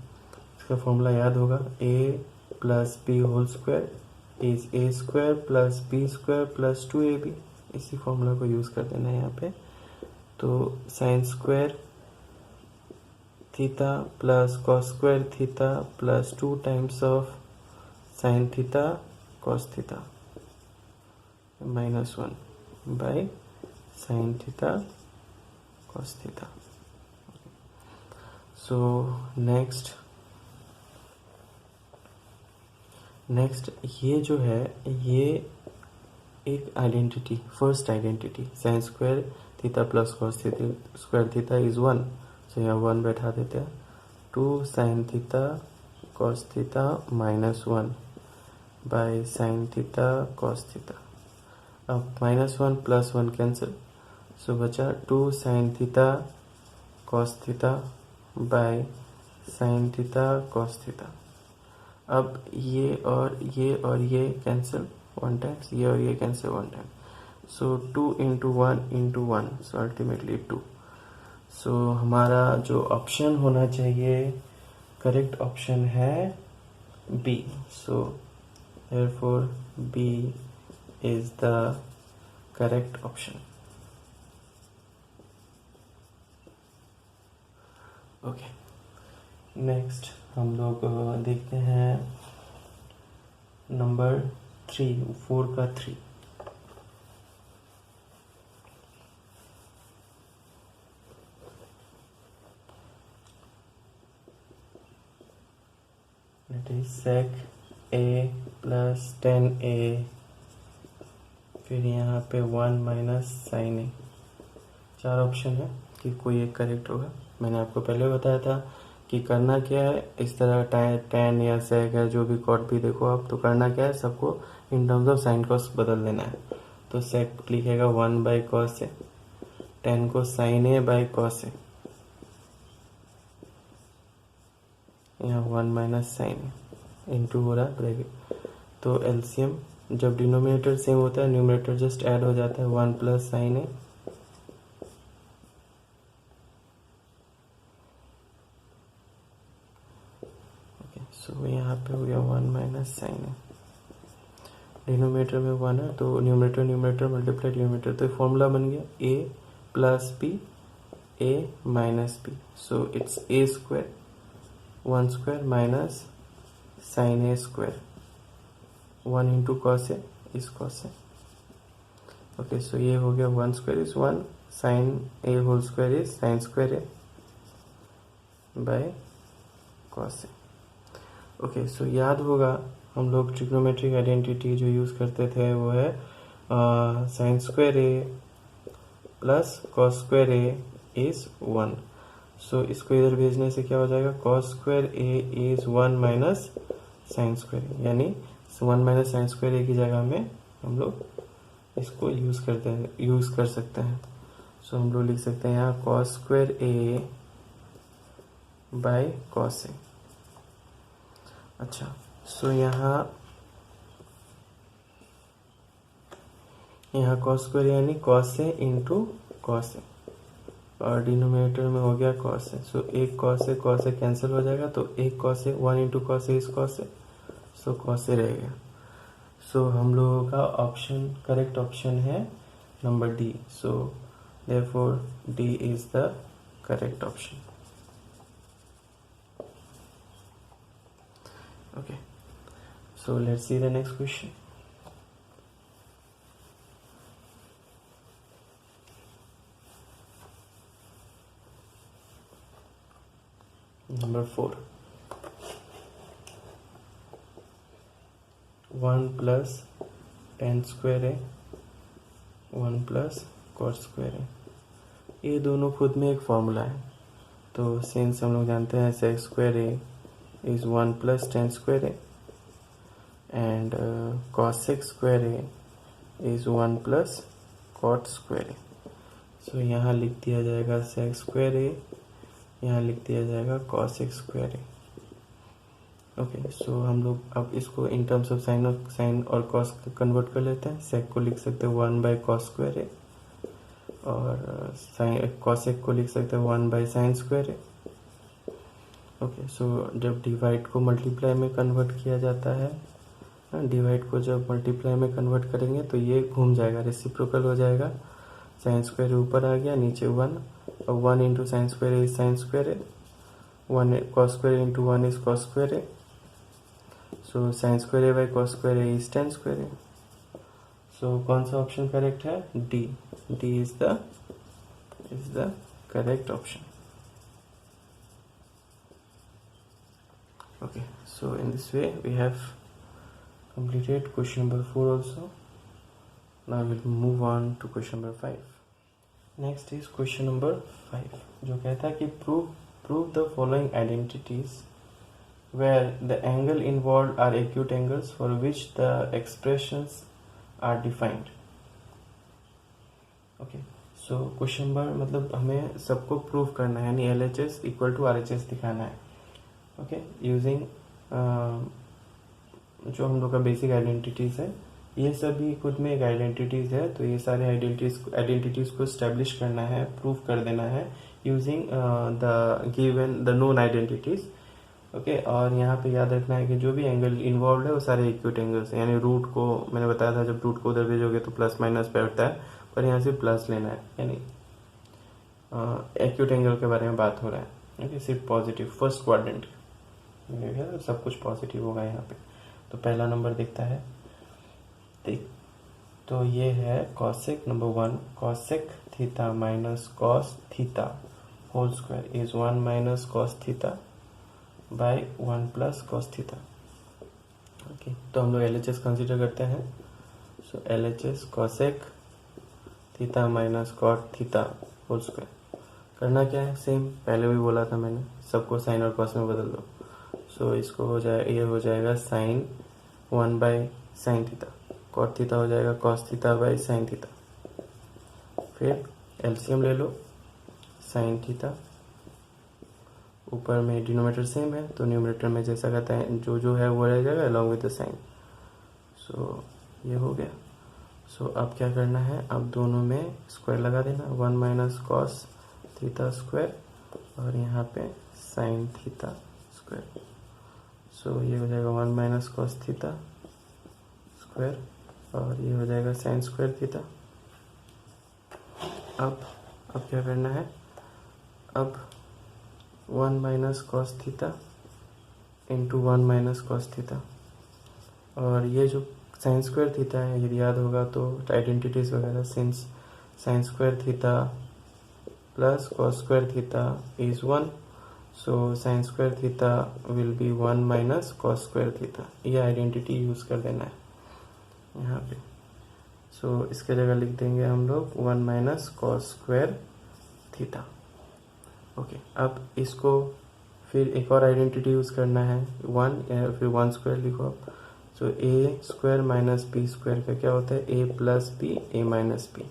इसका फॉर्मूला याद होगा, A plus B whole square is A square plus B square plus 2ab। इसी फॉर्मूला को यूज़ कर देना है यहाँ पे। तो sign square theta plus cos square theta plus 2 times of sign theta cos theta -1 bye sine theta cos theta. So next ये जो है, ये एक identity, first identity sign square theta plus cos theta square theta is 1, तो यहाँ 1 बैठा देते हैं। 2 sign theta cos theta -1 bye sine theta cos theta. अब -1 प्लस 1 कैंसिल, सो बचा 2 sign theta cos theta by sine theta cos theta. अब ये और ये कैंसिल 1 टाइम्स, ये और ये cancel 1 time, so 2 into 1 into 1, so ultimately 2। So हमारा जो ऑप्शन होना चाहिए, करेक्ट ऑप्शन है B. So therefore B is the correct option. Okay, next हम लोग देखते हैं नंबर 3, 4 का 3। That is sec A plus 10a, फिर यहाँ पे 1 माइनस साइन ए। 4 ऑप्शन है कि कोई एक करेक्ट होगा। मैंने आपको पहले बताया था कि करना क्या है, इस तरह tan या sec है, जो भी कॉट भी देखो आप, तो करना क्या है, सबको इन टर्म्स ऑफ साइन कॉस बदल देना है। तो sec लिखेगा 1 बाई कॉस ए, tan को साइन ए बाई कॉस ए, यहाँ 1 माइनस साइन ए इंटू हो रहा है ब्रैकेट। तो एलसीएम जब डिनोमिनेटर सेम होता है, न्यूमरेटर जस्ट ऐड हो जाता है, 1 प्लस साइन ए। सो यहाँ पे हो गया 1 माइनस साइन ए। डिनोमिनेटर में 1 है तो न्यूमरेटर न्यूमरेटर मल्टीप्लाई डिनोमिनेटर, तो फॉर्मूला बन गया a plus P A minus P. So it's a square 1 square minus sine A square, 1 into cos A is cos A. Okay, so ये हो गया 1 square is 1, sine A whole square is sine square A by cos A. Okay, so याद होगा हम लोग trigonometric identity जो use करते थे वो है sine square A plus cos square A is 1। So इसको इधर भेजने से क्या हो जाएगा, cos square A is 1 minus sine square A, यानी 1 माइनस साइन स्क्वायर ए की जगह में हम लोग इसको यूज़ कर सकते हैं। सो हम लोग लिख सकते हैं यहाँ cos square A by cos A. अच्छा, सो यहाँ कॉस स्क्वायर यानी cos A into cos A, और डिनोमिनेटर में हो गया कॉस ए। सो एक कॉस ए कैंसिल हो जाएगा, तो एक cos A 1 into cos A is cos A, so cos A रहेगा। सो हम लोगों का ऑप्शन करेक्ट ऑप्शन है number D. So therefore D is the correct option. Okay, so let's see the next question. Number 4. 1 plus tan square है, 1 plus cot square है। ये दोनों खुद में एक फॉर्मूला है, तो सिंस हम लोग जानते हैं sec square है is 1 plus tan square a and cosec square a is 1 plus cot square a। सो यहाँ लिख दिया जाएगा sec square a, यहाँ लिख दिया जाएगा cosec square a। Okay, so हम लोग अब इसको इन टर्म्स ऑफ साइन और cos कन्वर्ट कर लेते हैं। sec को लिख सकते हैं 1 बाई cos square a, और cosec को लिख सकते हैं 1 by sin square a। Okay, so जब डिवाइड को मल्टीप्लाई में कन्वर्ट किया जाता है, डिवाइड को जब मल्टीप्लाई में कन्वर्ट करेंगे तो ये घूम जाएगा, रेसिप्रोकल हो जाएगा। साइन स्क्वायर ऊपर आ गया, नीचे 1, और 1 into sine square is sine square है, 1 cos square into 1 is cos square है। सो साइन स्क्वायर है बाई कॉस स्क्वायर है इज tan स्क्वायर है। सो कौन सा ऑप्शन करेक्ट है, D. D is the correct option. Okay, so in this way we have completed question number 4 also. Now we'll move on to question number 5. Next is question number 5, जो कहता है कि prove the following identities where the angle involved are acute angles for which the expressions are defined. Okay, so question number मतलब हमें सबको prove करना है, यानी LHS equal to RHS दिखाना है। ओके, यूजिंग जो हम लोग का बेसिक आइडेंटिटीज़ है, ये सभी खुद में एक आइडेंटिटीज़ है, तो ये सारे आइडेंटिटीज़ को स्टैब्लिश करना है, प्रूव कर देना है using the known identities. Okay, और यहाँ पे याद रखना है कि जो भी एंगल इन्वॉल्व है वो सारे एक्यूट एंगल्स हैं, यानी रूट को मैंने बताया था जब रूट को उधर भेजोगे तो प्लस माइनस बैठता है, पर यहाँ से प्लस लेना है, यानी एक्यूट एंगल के बारे में बात हो रहा है। ओके, सिर्फ पॉजिटिव फर्स्ट क्वाड्रेंट तो सब कुछ पॉजिटिव होगा यहाँ पे। तो पहला नंबर दिखता है, देख, तो ये है cosec number 1, cosec theta minus cos theta whole square is 1 minus cos theta by 1 plus cos theta. Okay, तो हम लोग LHS कंसिडर करते हैं। So LHS cosec theta minus cot theta whole square. करना क्या है, सेम पहले भी बोला था मैंने, सबको साइन और कॉस में बदल दो। सो इसको हो जाए, ये हो जाएगा sine 1 by sine theta, cot theta हो जाएगा cos theta by sine theta. फिर एलसीएम ले लो, साइन थीटा, ऊपर में डिनोमिनेटर सेम है तो न्यूमरेटर में जैसा कहता है जो जो है वो रह जाएगा अलॉन्ग विद द साइन। सो ये हो गया। सो अब क्या करना है, अब दोनों में स्क्वायर लगा देना, 1 माइनस कॉस थीटा स्क्वायर और यहाँ पे साइन थीटा स्क्वायर। सो ये हो जाएगा 1 माइनस कॉस थीटा स्क्वायर और ये हो जाएगा साइन स्क्वायर थीटा। अब क्या करना है, अब 1 minus cos theta into 1 minus cos theta, और ये जो साइन स्क्वायर थीटा है यदि याद होगा तो आइडेंटिटीज वगैरह, since sign square theta plus cos square theta is 1, so sine square theta will be 1 minus cos square theta. ये आइडेंटिटी यूज कर देना है यहाँ पे। सो इसके जगह लिख देंगे हम लोग 1 minus cos square theta. Okay, अब इसको फिर एक और आइडेंटिटी यूज करना है 1 या फिर 1 स्क्वायर लिखो आप। सो ए स्क्वायर माइनस बी स्क्वायर का क्या होता है, A plus B A minus B.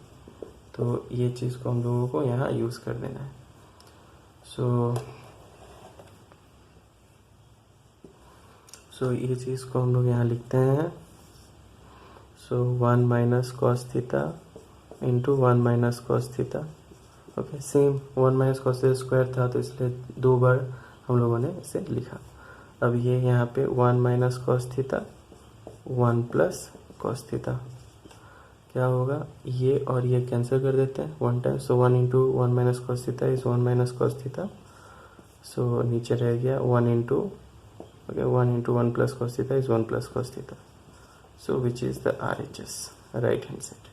तो ये चीज़ को हम लोगों को यहाँ यूज कर देना है। सो ये चीज़ को हम लोग यहाँ लिखते हैं। सो 1 minus cos theta into 1 minus cos theta. Okay, same 1 minus cos theta square था तो इसलिए 2 बार हम लोगों ने इसे लिखा। अब ये यहाँ पे 1 minus cos theta 1 plus cos theta, क्या होगा, ये और ये कैंसिल कर देते हैं 1 time. So 1 into 1 minus cos theta is 1 minus cos theta. So नीचे रह गया 1 into 1 plus cos theta is 1 plus cos theta. So which is the RHS, right hand side.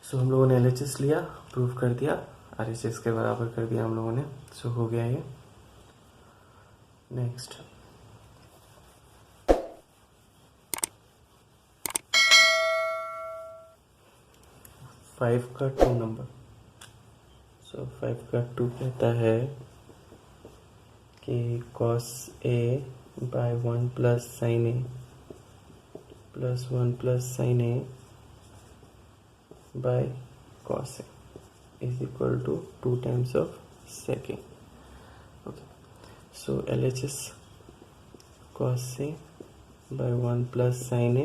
So हम लोगों ने LHS लिया, प्रूव कर दिया, RHS के बराबर कर दिया हम लोगों ने। सो हो गया ये। नेक्स्ट, फाइव का 2 नंबर। सो 5 का 2 कहता है कि cos A by 1 plus sine A plus 1 plus sine A by cos A is equal to 2 times of sec A। Okay, so LHS cos A by 1 plus sine A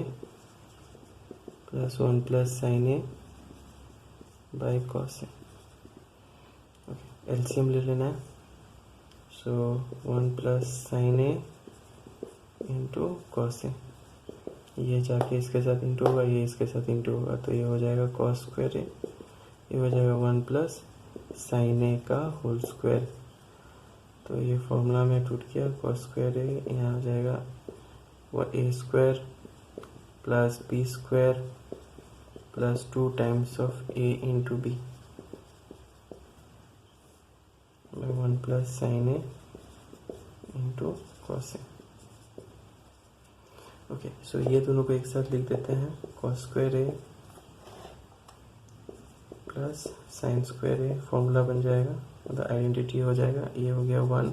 plus 1 plus sine A by cos A। Okay, LCM ले लेना है। So 1 plus sine A into cos A, ये जाके इसके साथ into होगा, ये इसके साथ इंटू होगा, तो ये हो जाएगा कॉस स्क्वायर A, ये हो जाएगा 1 प्लस साइन A का होल स्क्वायर। तो ये फॉर्मूला में टूट गया, कॉस स्क्वायर A यहाँ हो जाएगा A square plus B square plus 2 times of A into B by 1 plus sine A into cos A। Okay, so ये दोनों को एक साथ लिख देते हैं, cos square A plus sine square A, formula बन जाएगा, मतलब आइडेंटिटी हो जाएगा। ये हो गया 1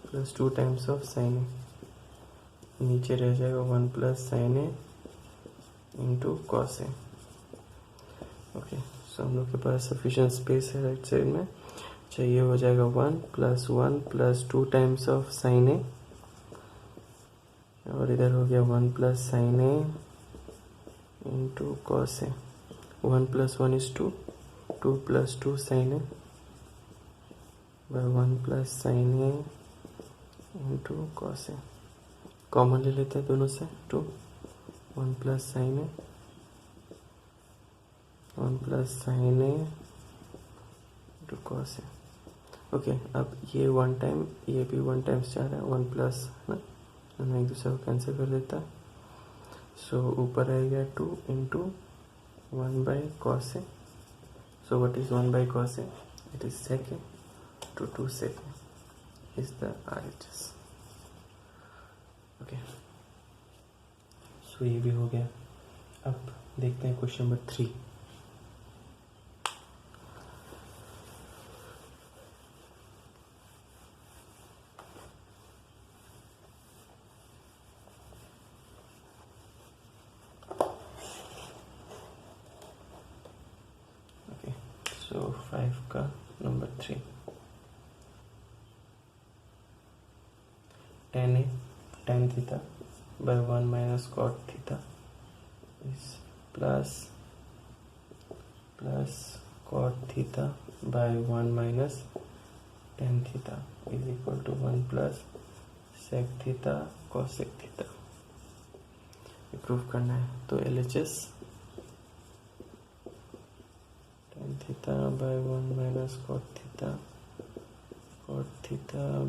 plus 2 times of sine A, नीचे रह जाएगा 1 plus sine A into cos A। Okay, so हम लोग के पास सफिशिएंट स्पेस है राइट साइड में। चाहिए हो जाएगा 1 plus 2 times of sine A, और इधर हो गया 1 plus sine A into cos A। 1 plus 1 is 2, 2 plus 2 sine A by 1 plus sine A into cos A। Common ले लेते हैं दोनों से, 2 1 plus sine A 1 plus sine A into cos A। Okay, अब ये 1 टाइम, ये भी 1 टाइम्स जा रहा है, 1 प्लस ना, एक दूसरे को कैंसिल कर देता है। सो ऊपर रहेगा 2 into 1 by cos A। So what is 1 by cos A, it is sec A to 2 sec A। Is the RHS। Okay, so ये भी हो गया। अब देखते हैं क्वेश्चन नंबर 3। ओके, सो 5 का number 3, tan theta by 1 minus cot theta is plus cot theta by 1 minus tan theta is equal to 1 plus sec theta cosec theta। Proof करना है तो LHS tan theta by 1 minus cot theta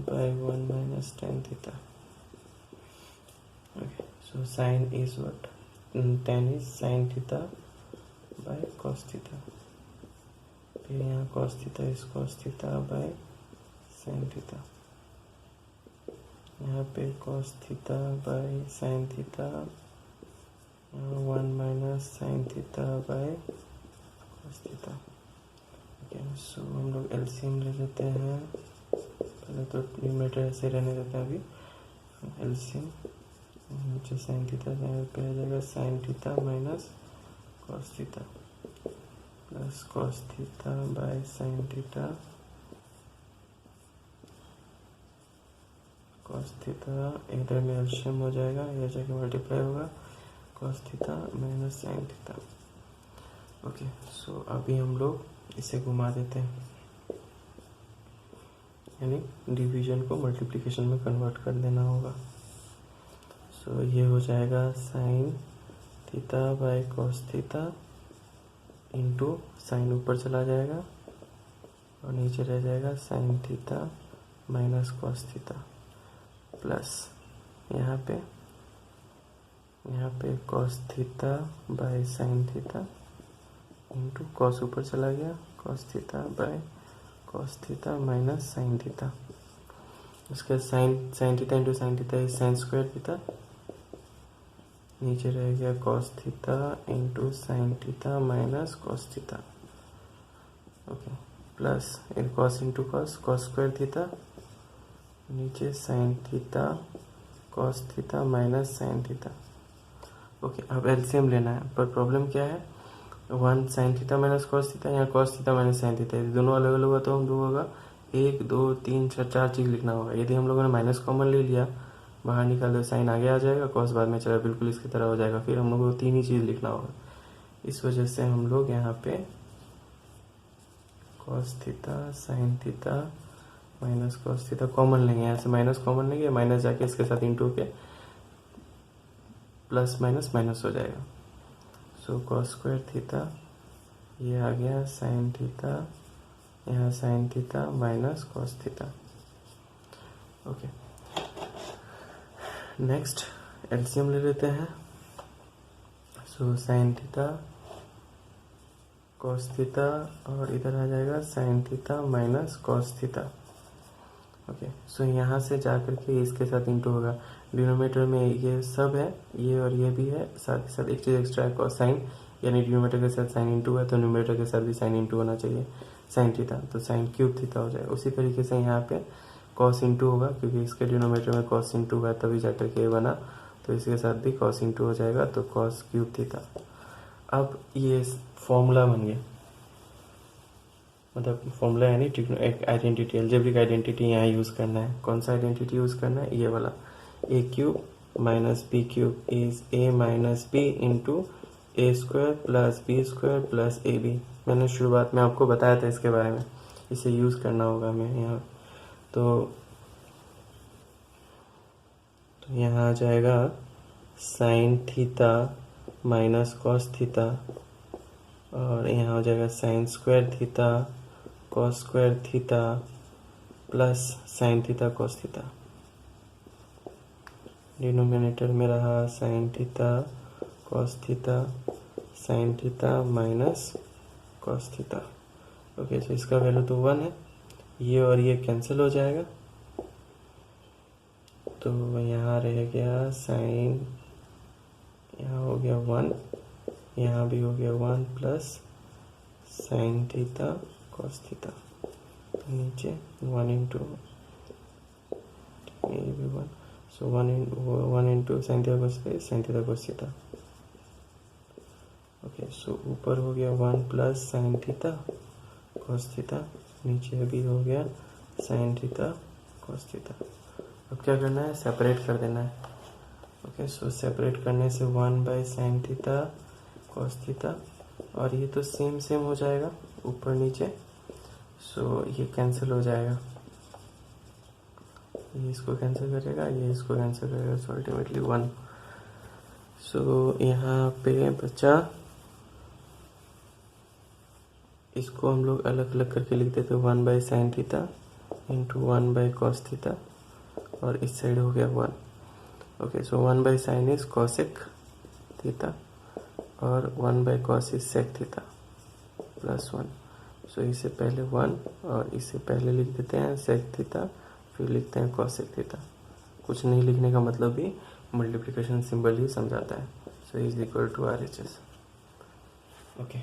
by 1 minus tan theta। Okay, so sin is what? Tan is sin theta by cos theta। फिर यहाँ cos theta is cos theta by sin theta। यहाँ पे cos theta by sin theta, 1 minus sin theta by cos theta। Okay, so हम लोग LCM ले लेते हैं। पहले तो न्यूमरेटर ऐसे रहने देते हैं। अभी LCM नीचे साइन थीटा पे आ जाएगा sine theta minus cos theta plus cos theta by sine theta cos theta, इधर में एलसीएम हो जाएगा, यह जगह मल्टीप्लाई होगा cos theta minus sine theta. Okay, so अभी हम लोग इसे घुमा देते हैं, यानी डिवीजन को मल्टीप्लिकेशन में कन्वर्ट कर देना होगा। सो ये हो जाएगा sine theta by cos theta into sine ऊपर चला जाएगा और नीचे रह जाएगा sine theta minus cos theta plus यहाँ पे cos theta by sine theta into cos ऊपर चला गया cos theta by cos theta minus sine theta. उसके sine theta into sine theta is sine square theta, नीचे रह गया cos theta into sine theta minus cos theta. Okay, plus cos into cos square theta, नीचे sine theta cos theta minus sine theta. Okay, अब LCM लेना है, पर problem क्या है, 1 sine theta minus cos theta या cos theta minus sine theta, यदि दोनों अलग अलग हुआ तो हम लोगों होगा 1 2 3 4 चीज़ लिखना होगा। यदि हम लोगों ने माइनस कॉमन ले लिया, बाहर निकाल दो, साइन आगे आ जाएगा, कॉस बाद में चला बिल्कुल इसकी तरह हो जाएगा, फिर हम लोग को 3 ही चीज़ लिखना होगा। इस वजह से हम लोग यहाँ पे cos theta sine theta minus cos theta common लेंगे, यहाँ से माइनस कॉमन लेंगे, माइनस जाके इसके साथ इंटू के प्लस माइनस माइनस हो जाएगा। सो कॉस स्क्वायर थीटा ये आ गया साइन थीटा, यहाँ sine theta minus cos theta. Okay, next LCM ले लेते हैं। So sine theta cos theta और इधर आ जाएगा sine theta minus cos theta. Okay, so यहाँ से जा करके इसके साथ इंटू होगा, डिनोमिनेटर में ये सब है, ये और ये भी है, साथ ही साथ एक चीज़ एक्स्ट्रा है कॉस साइन, यानी डिनोमिनेटर के साथ साइन इंटू है तो न्यूमरेटर के साथ भी साइन इंटू होना चाहिए साइन थीटा, तो साइन क्यूब थीटा हो जाएगा। उसी तरीके से यहाँ पे कॉस इंटू होगा, क्योंकि इसके डिनोमिनेटर में कॉस इंटू है तभी जाकर के बना, तो इसके साथ भी कॉस इंटू हो जाएगा, तो कॉस क्यूब थीटा। अब ये फॉर्मूला बन गया, मतलब फॉर्मूला यानी एक आइडेंटिटी, अलजेब्रिक आइडेंटिटी यहाँ यूज़ करना है। कौन सा आइडेंटिटी यूज़ करना है, ये वाला, A cube minus B cube is A minus B into A square plus B square plus A B. मैंने शुरुआत में आपको बताया था इसके बारे में, इसे यूज़ करना होगा हमें यहाँ। तो यहाँ आ जाएगा sine theta minus cos theta और यहाँ हो जाएगा sign square theta cos square theta plus sine theta cos theta. Denominator में रहा sign theta cos theta sine theta minus cos theta. Okay, तो इसका वैल्यू तो 1 है, ये और ये कैंसिल हो जाएगा, तो यहाँ रह गया साइन, यहाँ हो गया 1, यहाँ भी हो गया 1 plus sine theta cos theta, तो नीचे 1 इंटू ये भी 1, so 1 into sine theta cos theta. Okay, so ऊपर हो गया 1 plus sine theta cos theta, नीचे भी हो गया साइन थीटा कॉस थीटा। अब क्या करना है, सेपरेट कर देना है। ओके, सो सेपरेट करने से 1 by sine theta cos theta, और ये तो सेम हो जाएगा ऊपर नीचे, सो ये कैंसिल हो जाएगा, ये इसको कैंसिल करेगा, ये इसको कैंसिल करेगा, सो अल्टीमेटली 1। सो यहाँ पे बचा, इसको हम लोग अलग अलग करके लिख देते, 1 by sine theta into 1 by cos theta, और इस साइड हो गया 1। Okay, so 1 by sine is cosec theta और 1 by cos is sec theta plus 1। सो इससे पहले 1 और इससे पहले लिख देते हैं सेक थीटा, फिर लिखते हैं कॉसेक थीटा। कुछ नहीं लिखने का मतलब भी मल्टीप्लिकेशन सिंबल ही समझाता है। So is equal to RHS। Okay,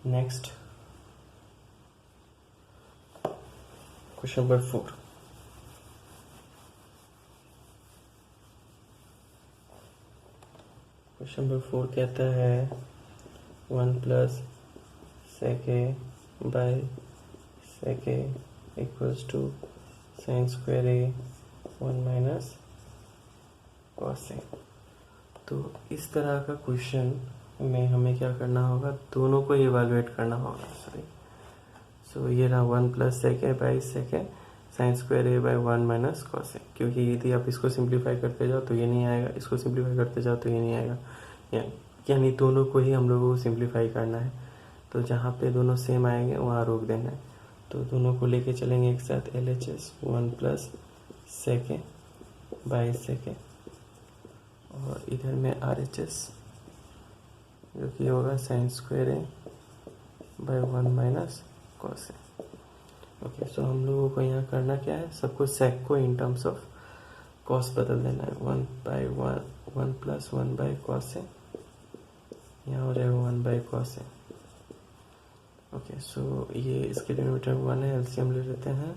next question number 4। Question number 4 कहता है 1 plus sec A by sec A equals to sine square A 1 minus cos A. तो इस तरह का क्वेश्चन में हमें क्या करना होगा, दोनों को इवैल्यूएट करना होगा। सो ये रहा 1 plus sec A by sec A sine square A by 1 minus cos A, क्योंकि यदि आप इसको सिंप्लीफाई करते जाओ तो ये नहीं आएगा, इसको सिंप्लीफाई करते जाओ तो ये नहीं आएगा, यानी दोनों को ही हम लोगों को सिंप्लीफाई करना है। तो जहाँ पे दोनों सेम आएंगे वहाँ रोक देना है। तो दोनों को लेके चलेंगे एक साथ, LHS 1 plus sec A by sec A, और इधर में RHS जो कि होगा sine square A by 1 minus cos A. Okay, so हम लोगों को यहाँ करना क्या है, सबको सेक को इन टर्म्स ऑफ कॉस बदल देना है। 1 प्लस 1 बाई कॉस ए, यहाँ हो जाएगा 1 by cos A. Okay, so ये इसके डिनोमिनेटर 1 है, एलसीएम ले लेते हैं।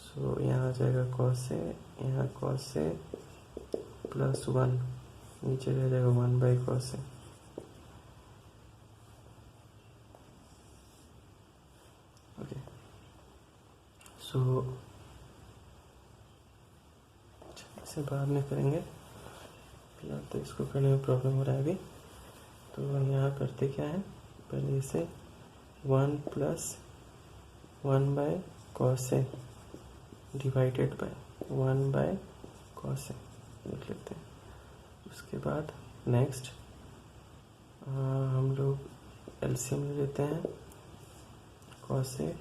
सो यहाँ आ जाएगा कॉस ए, यहाँ कॉस ए प्लस 1, नीचे रह जाएगा 1 बाई कॉस ए। ओके, सो इसे बाद में करेंगे, फिलहाल तो इसको करने में प्रॉब्लम हो रहा है अभी। तो यहाँ करते क्या है, पहले इसे 1 plus 1 by cos A divided by 1 by cos A लिख लेते हैं। उसके बाद नेक्स्ट हम लोग एलसीएम ले लेते हैं कॉस ए,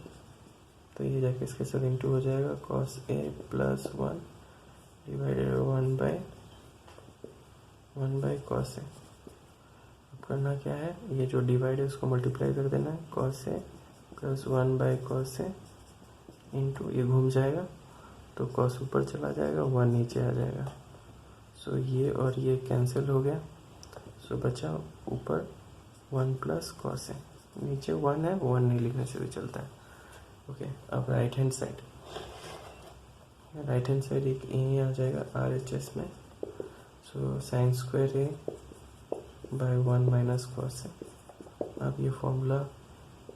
तो ये जाके इसके साथ इंटू हो जाएगा, cos A plus 1 divided 1 by cos A. अब करना क्या है, ये जो डिवाइड है उसको मल्टीप्लाई कर देना है, cos A plus 1 by cos A into, ये घूम जाएगा तो कॉस ऊपर चला जाएगा, 1 नीचे आ जाएगा। सो ये और ये कैंसिल हो गया, सो बचा ऊपर 1 प्लस कॉस ए, नीचे 1 है, 1 नहीं लिखने से भी चलता है। ओके, अब राइट हैंड साइड एक यही आ जाएगा RHS में। So sine square A by 1 minus cos A. अब ये फॉर्मूला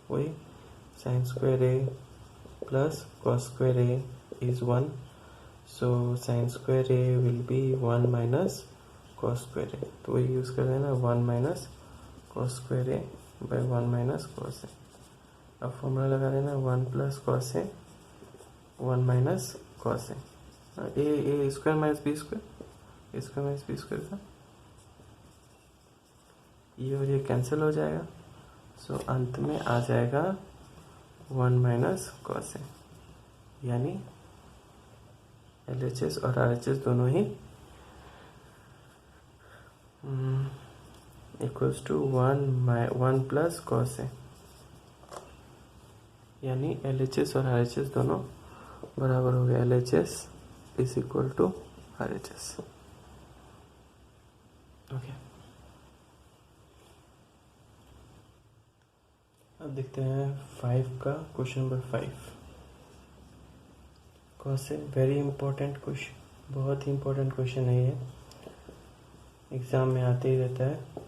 वही, sine square A plus cos square A is 1, so sine square A will be 1 minus cos square A, तो वही use कर देना 1 minus cos square A by 1 minus cos A. अब formula लगा देना 1 plus cos A 1 minus cos A, A square minus B square का ये और ये कैंसिल हो जाएगा। सो अंत में आ जाएगा 1 माइनस कॉस ए, यानी LHS और RHS दोनों ही equals to 1 plus cos A, यानी LHS और RHS दोनों बराबर हो गया। LHS is equal to RHS। Okay, अब देखते हैं 5 का question number 5। Question very important question, बहुत ही इंपॉर्टेंट क्वेश्चन है ये, एग्जाम में आते ही रहता है।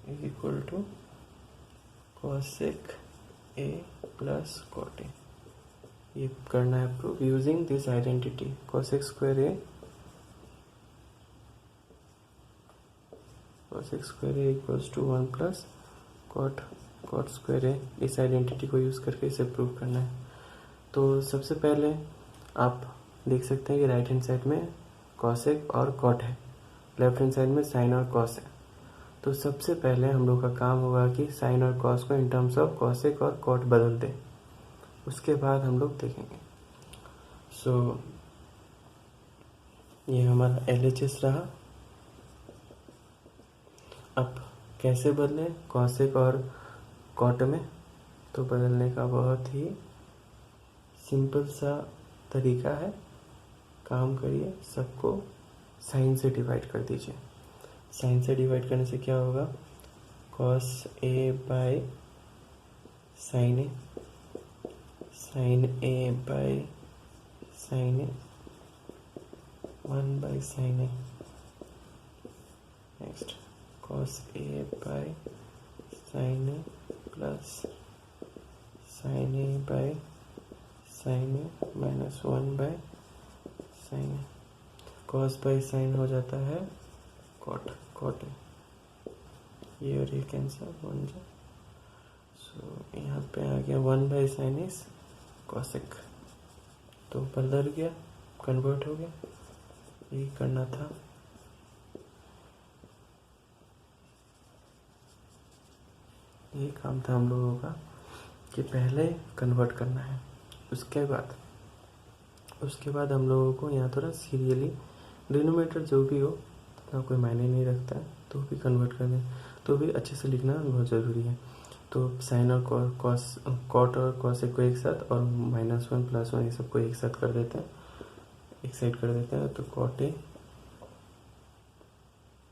Is equal to cosec A plus cot A। ये करना है prove using this identity cosec square A equals to 1 plus cot square A। इस आइडेंटिटी को यूज़ करके इसे प्रूव करना है। तो सबसे पहले आप देख सकते हैं कि राइट हैंड साइड में cosec और cot है, लेफ्ट हैंड साइड में sin और cos है। तो सबसे पहले हम लोग का काम होगा कि साइन और कॉस को इन टर्म्स ऑफ कॉसेक और कॉट बदल दें, उसके बाद हम लोग देखेंगे। सो ये हमारा LHS रहा। अब कैसे बदलें कॉसेक और कॉट में? तो बदलने का बहुत ही सिंपल सा तरीका है। काम करिए, सबको साइन से डिवाइड कर दीजिए। साइन से डिवाइड करने से क्या होगा, cos A by sine A, sine A by sine A, 1 by sine A. Next cos A by sine A plus sine A by sine A minus 1 by sine A. cos by sine हो जाता है cot है, ये और ये cancel बन जाए। सो यहाँ पे आ गया 1 बाई साइन इज कॉसेक, तो बदल गया, कन्वर्ट हो गया। यही करना था। यही काम था हम लोगों का कि पहले कन्वर्ट करना है, उसके बाद हम लोगों को यहाँ थोड़ा सीरियली डिनोमिनेटर जो भी हो ना कोई मायने नहीं रखता है, तो भी कन्वर्ट कर दें, तो भी अच्छे से लिखना बहुत ज़रूरी है। तो साइन और कॉट और कॉसेक को एक साथ और -1 +1 ये सबको एक साथ कर देते हैं, एक साइड कर देते हैं। तो कॉट ए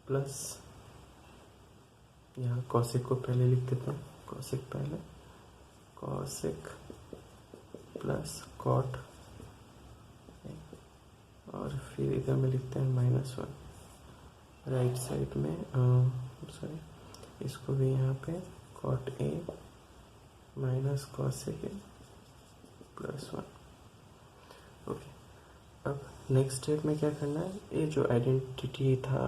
प्लस, यहाँ कॉसेक को पहले लिख देते हैं, कॉसेक पहले, कॉसेक प्लस कॉट, और फिर इधर में लिखते हैं -1 राइट साइड में, सॉरी इसको भी यहाँ पे cot A minus cosec A plus 1। Okay, अब नेक्स्ट स्टेप में क्या करना है, ये जो आइडेंटिटी था,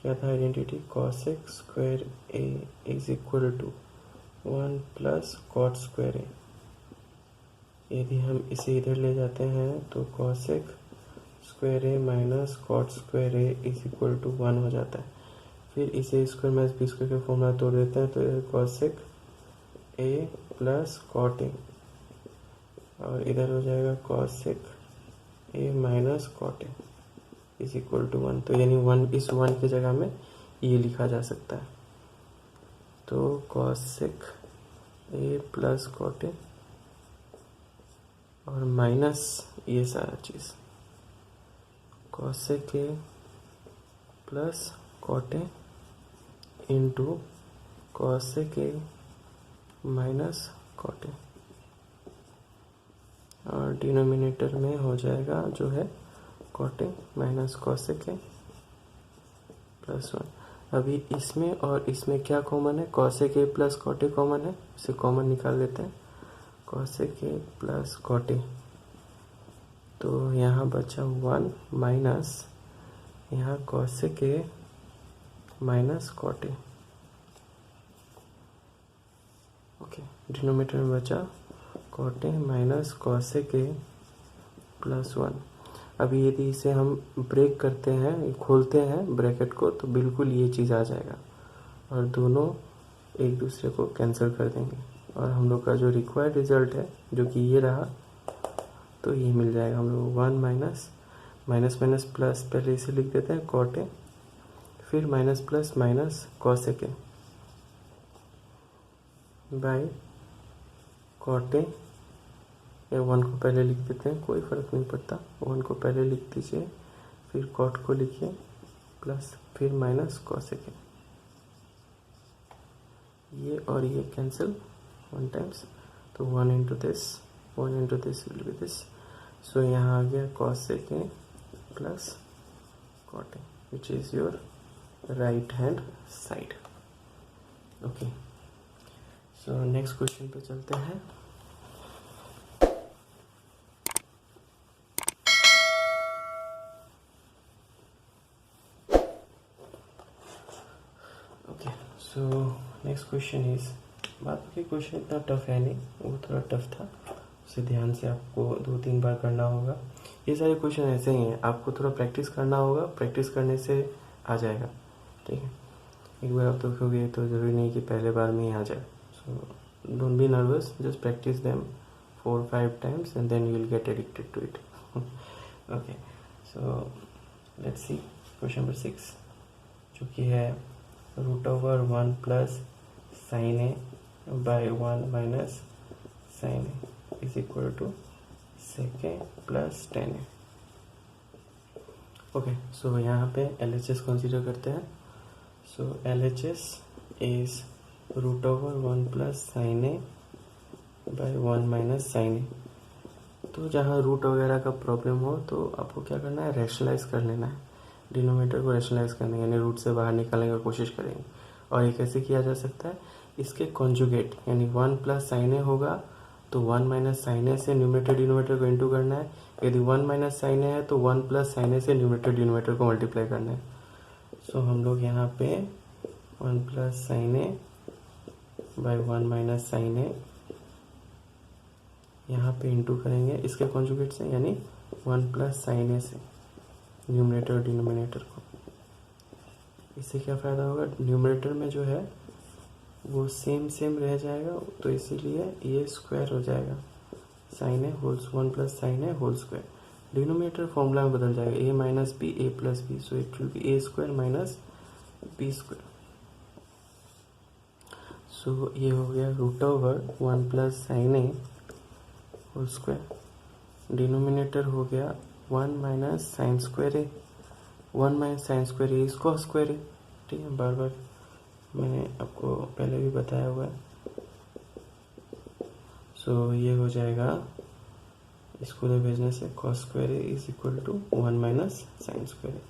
क्या था identity, cosec square A is equal to 1 plus cot square A। यदि हम इसे इधर ले जाते हैं तो cosec square A minus cot square A is equal to 1 हो जाता है। फिर इसे स्क्वायर माइनस बी स्क्वायर का फॉर्मूला तोड़ देते हैं, तो cosec A plus cot A, और इधर हो जाएगा cosec A minus cot A is equal to 1। तो यानी 1, इस 1 की जगह में ये लिखा जा सकता है। तो cosec A plus cot A और माइनस ये सारा चीज़ cosec A plus cot A into cosec A minus cot A, और डिनोमिनेटर में हो जाएगा जो है cot A minus cosec A plus 1। अभी इसमें और इसमें क्या कॉमन है, cosec A plus cot A common है, इसे कॉमन निकाल लेते हैं, cosec A plus cot A। तो यहाँ बचा 1 माइनस यहाँ cosec A minus cot A। Okay, denominator में बचा cot A minus cosec A plus 1। अभी यदि इसे हम ब्रेक करते हैं, खोलते हैं ब्रैकेट को, तो बिल्कुल ये चीज़ आ जाएगा और दोनों एक दूसरे को कैंसिल कर देंगे, और हम लोग का जो रिक्वायर्ड रिजल्ट है जो कि ये रहा, तो तो ये मिल जाएगा हम लोग 1 माइनस माइनस माइनस प्लस, पहले इसे लिख देते हैं कॉट ए, फिर minus plus minus cosec A by cot A. 1 को पहले लिख देते हैं, कोई फ़र्क नहीं पड़ता, 1 को पहले लिख दीजिए, फिर कॉट को लिखिए प्लस फिर माइनस कॉसेक ए। ये और ये कैंसिल 1 टाइम्स, तो 1 into this will be this. So यहाँ आ गया cosec A plus cot A which is your right hand side. Okay, so next question पे चलते हैं। Okay, so next question is, बाकी क्वेश्चन इतना टफ है नहीं, वो थोड़ा टफ था, उसे ध्यान से आपको 2-3 बार करना होगा। ये सारे क्वेश्चन ऐसे ही हैं, आपको थोड़ा प्रैक्टिस करना होगा, प्रैक्टिस करने से आ जाएगा, ठीक है। एक बार आप देखोगे तो ज़रूरी नहीं कि पहले बार में ही आ जाए। So don't be nervous, just practice them 4-5 times and then you will get addicted to it. Okay, so let's see question number 6, जो कि है √1 plus sine A by 1 minus sine A is equal to sec A plus tan A. Okay, so यहाँ पे LHS consider करते हैं। So LHS is √1 plus sine A by 1 minus sine A. तो जहाँ root वगैरह का प्रॉब्लम हो तो आपको क्या करना है, रैशनलाइज कर लेना है, डिनोमिनेटर को रैशनलाइज करना है, यानी रूट से बाहर निकालने की कोशिश करेंगे। और ये कैसे किया जा सकता है, इसके कॉन्जुगेट, यानी 1 प्लस साइन ए होगा तो 1 माइनस साइन ए से न्यूमरेटर डिनोमिनेटर को इंटू करना है। यदि 1 माइनस साइन ए है तो 1 प्लस साइन ए से न्यूमरेटर डिनोमिनेटर को मल्टीप्लाई करना है। सो हम लोग यहाँ पे 1 plus sine A by 1 minus sine A यहाँ पे इंटू करेंगे इसके कॉन्जुगेट से, यानी 1 प्लस साइन ए से न्यूमरेटर और डिनोमिनेटर को। इससे क्या फ़ायदा होगा, न्यूमरेटर में जो है वो सेम रह जाएगा, तो इसीलिए ये स्क्वायर हो जाएगा, sine A whole 1 plus sine A whole square. Denominator formula में बदल जाएगा, A minus B A plus B, so it will be A square minus B square. So ये हो गया √1 plus sine A whole square. Denominator हो गया 1 minus sine square A, 1 minus sine square A इसको square A, ठीक है। बार बार मैंने आपको पहले भी बताया हुआ है। सो ये हो जाएगा, इसको उधर भेजने से cos square A is equal to 1 minus sine square A.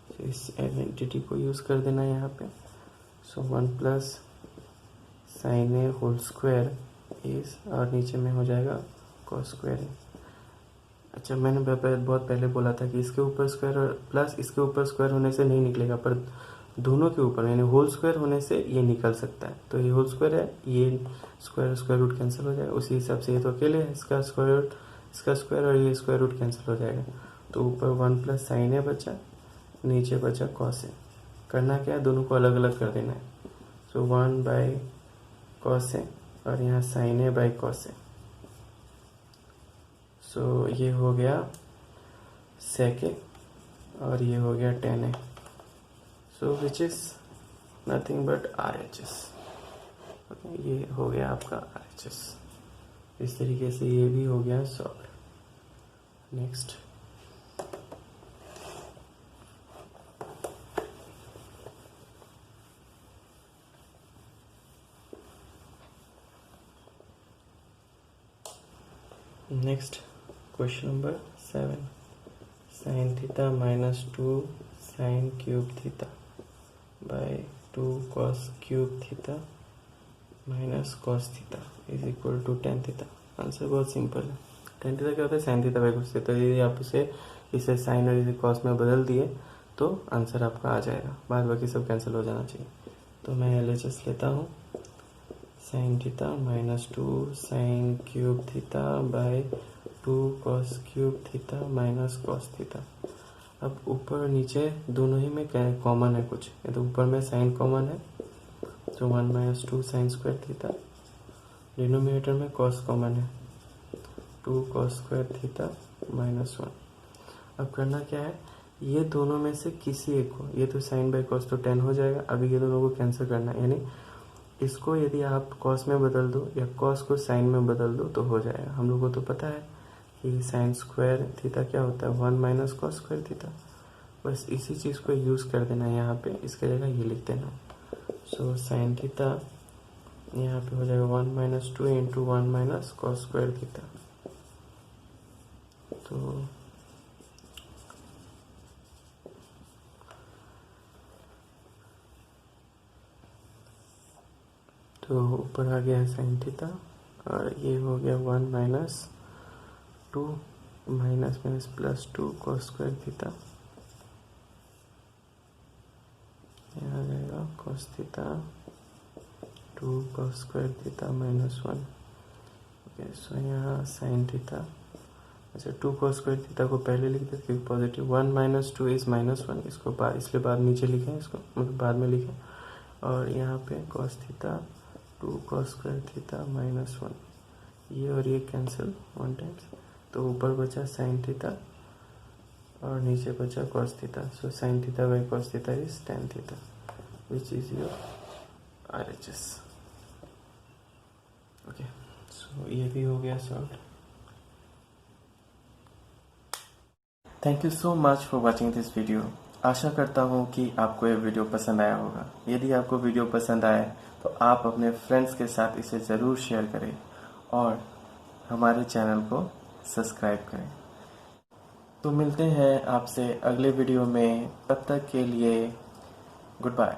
So इस आइडेंटिटी को यूज़ कर देना है यहाँ पे। So 1 plus sine A whole square is, और नीचे में हो जाएगा कॉस स्क्वायर ए। अच्छा, मैंने बहुत पहले बोला था कि इसके ऊपर स्क्वायर और प्लस इसके ऊपर स्क्वायर होने से नहीं निकलेगा, पर दोनों के ऊपर यानी होल स्क्वायर होने से ये निकल सकता है। तो ये होल स्क्वायर है, ये स्क्वायर रूट कैंसिल हो जाएगा, उसी हिसाब से ये तो अकेले है, इसका स्क्वायर और ये स्क्वायर रूट कैंसिल हो जाएगा। तो ऊपर 1 प्लस साइन ए बचा, नीचे बचा कॉस ए। करना क्या है, दोनों को अलग अलग कर देना है। सो 1 बाई कॉस ए और यहाँ sign A by cos A. सो ये हो गया सेक ए और ये हो गया ten A. So which is nothing but RHS। Okay, ये हो गया आपका RHS। इस तरीके से ये भी हो गया solve. Next, question number 7, sine theta minus 2 sine cube theta by 2 cos cube theta minus cos theta is equal to tan theta. Answer बहुत सिंपल है। टेन थीटा क्या होता है, sine theta by cos theta. यदि आप इसे sign और इसे कॉस में बदल दिए तो आंसर आपका आ जाएगा, बाद बाकी सब कैंसिल हो जाना चाहिए। तो मैं LHS लेता हूँ, sign theta minus 2 sine cube theta by 2 cos cube theta minus cos theta. अब ऊपर और नीचे दोनों ही में क्या कॉमन है कुछ, ये तो ऊपर में साइन कॉमन है, तो 1 minus 2 sign square theta. Denominator में कॉस कॉमन है, 2 cos स्क्वायर थीटा -1। अब करना क्या है, ये दोनों में से किसी एक को, ये तो साइन बाई कॉस तो 10 हो जाएगा, अभी ये दोनों को कैंसिल करना है, यानी इसको यदि आप कॉस में बदल दो या कॉस को साइन में बदल दो तो हो जाएगा। हम लोगों को तो पता है कि साइन स्क्वायर थीटा क्या होता है, 1 माइनस कॉस स्क्वायर थीटा। बस इसी चीज़ को यूज़ कर देना है यहाँ पे, इसके जगह ये लिख देना। सो साइन थीटा यहाँ पे हो जाएगा 1 minus 2 into 1 minus cos square theta. तो ऊपर आ गया है साइन थीटा और ये हो गया 1 minus 2 minus minus plus 2 cos square theta. यहाँ आ जाएगा cos theta 2 cos square theta -1। Okay, so यहाँ साइन थीटा, अच्छा 2 कॉस स्क्वायर थीटा को पहले लिख देते क्योंकि पॉजिटिव, 1 माइनस 2 इज -1, इसको बाद, इसलिए बाद नीचे लिखे हैं, इसको मतलब बाद में लिखे। और यहाँ पे cos theta 2 cos square theta -1, ये और ये कैंसिल 1 टाइम्स, तो ऊपर बचा साइन थीटा और नीचे बचा cos theta. So sine theta by cos theta is tan theta which is your RHS। Okay, so ये भी हो गया solved. Thank you so much for watching this video. आशा करता हूँ कि आपको ये वीडियो पसंद आया होगा। यदि आपको वीडियो पसंद आए तो आप अपने फ्रेंड्स के साथ इसे ज़रूर शेयर करें और हमारे चैनल को सब्सक्राइब करें। तो मिलते हैं आपसे अगले वीडियो में, तब तक के लिए गुड बाय।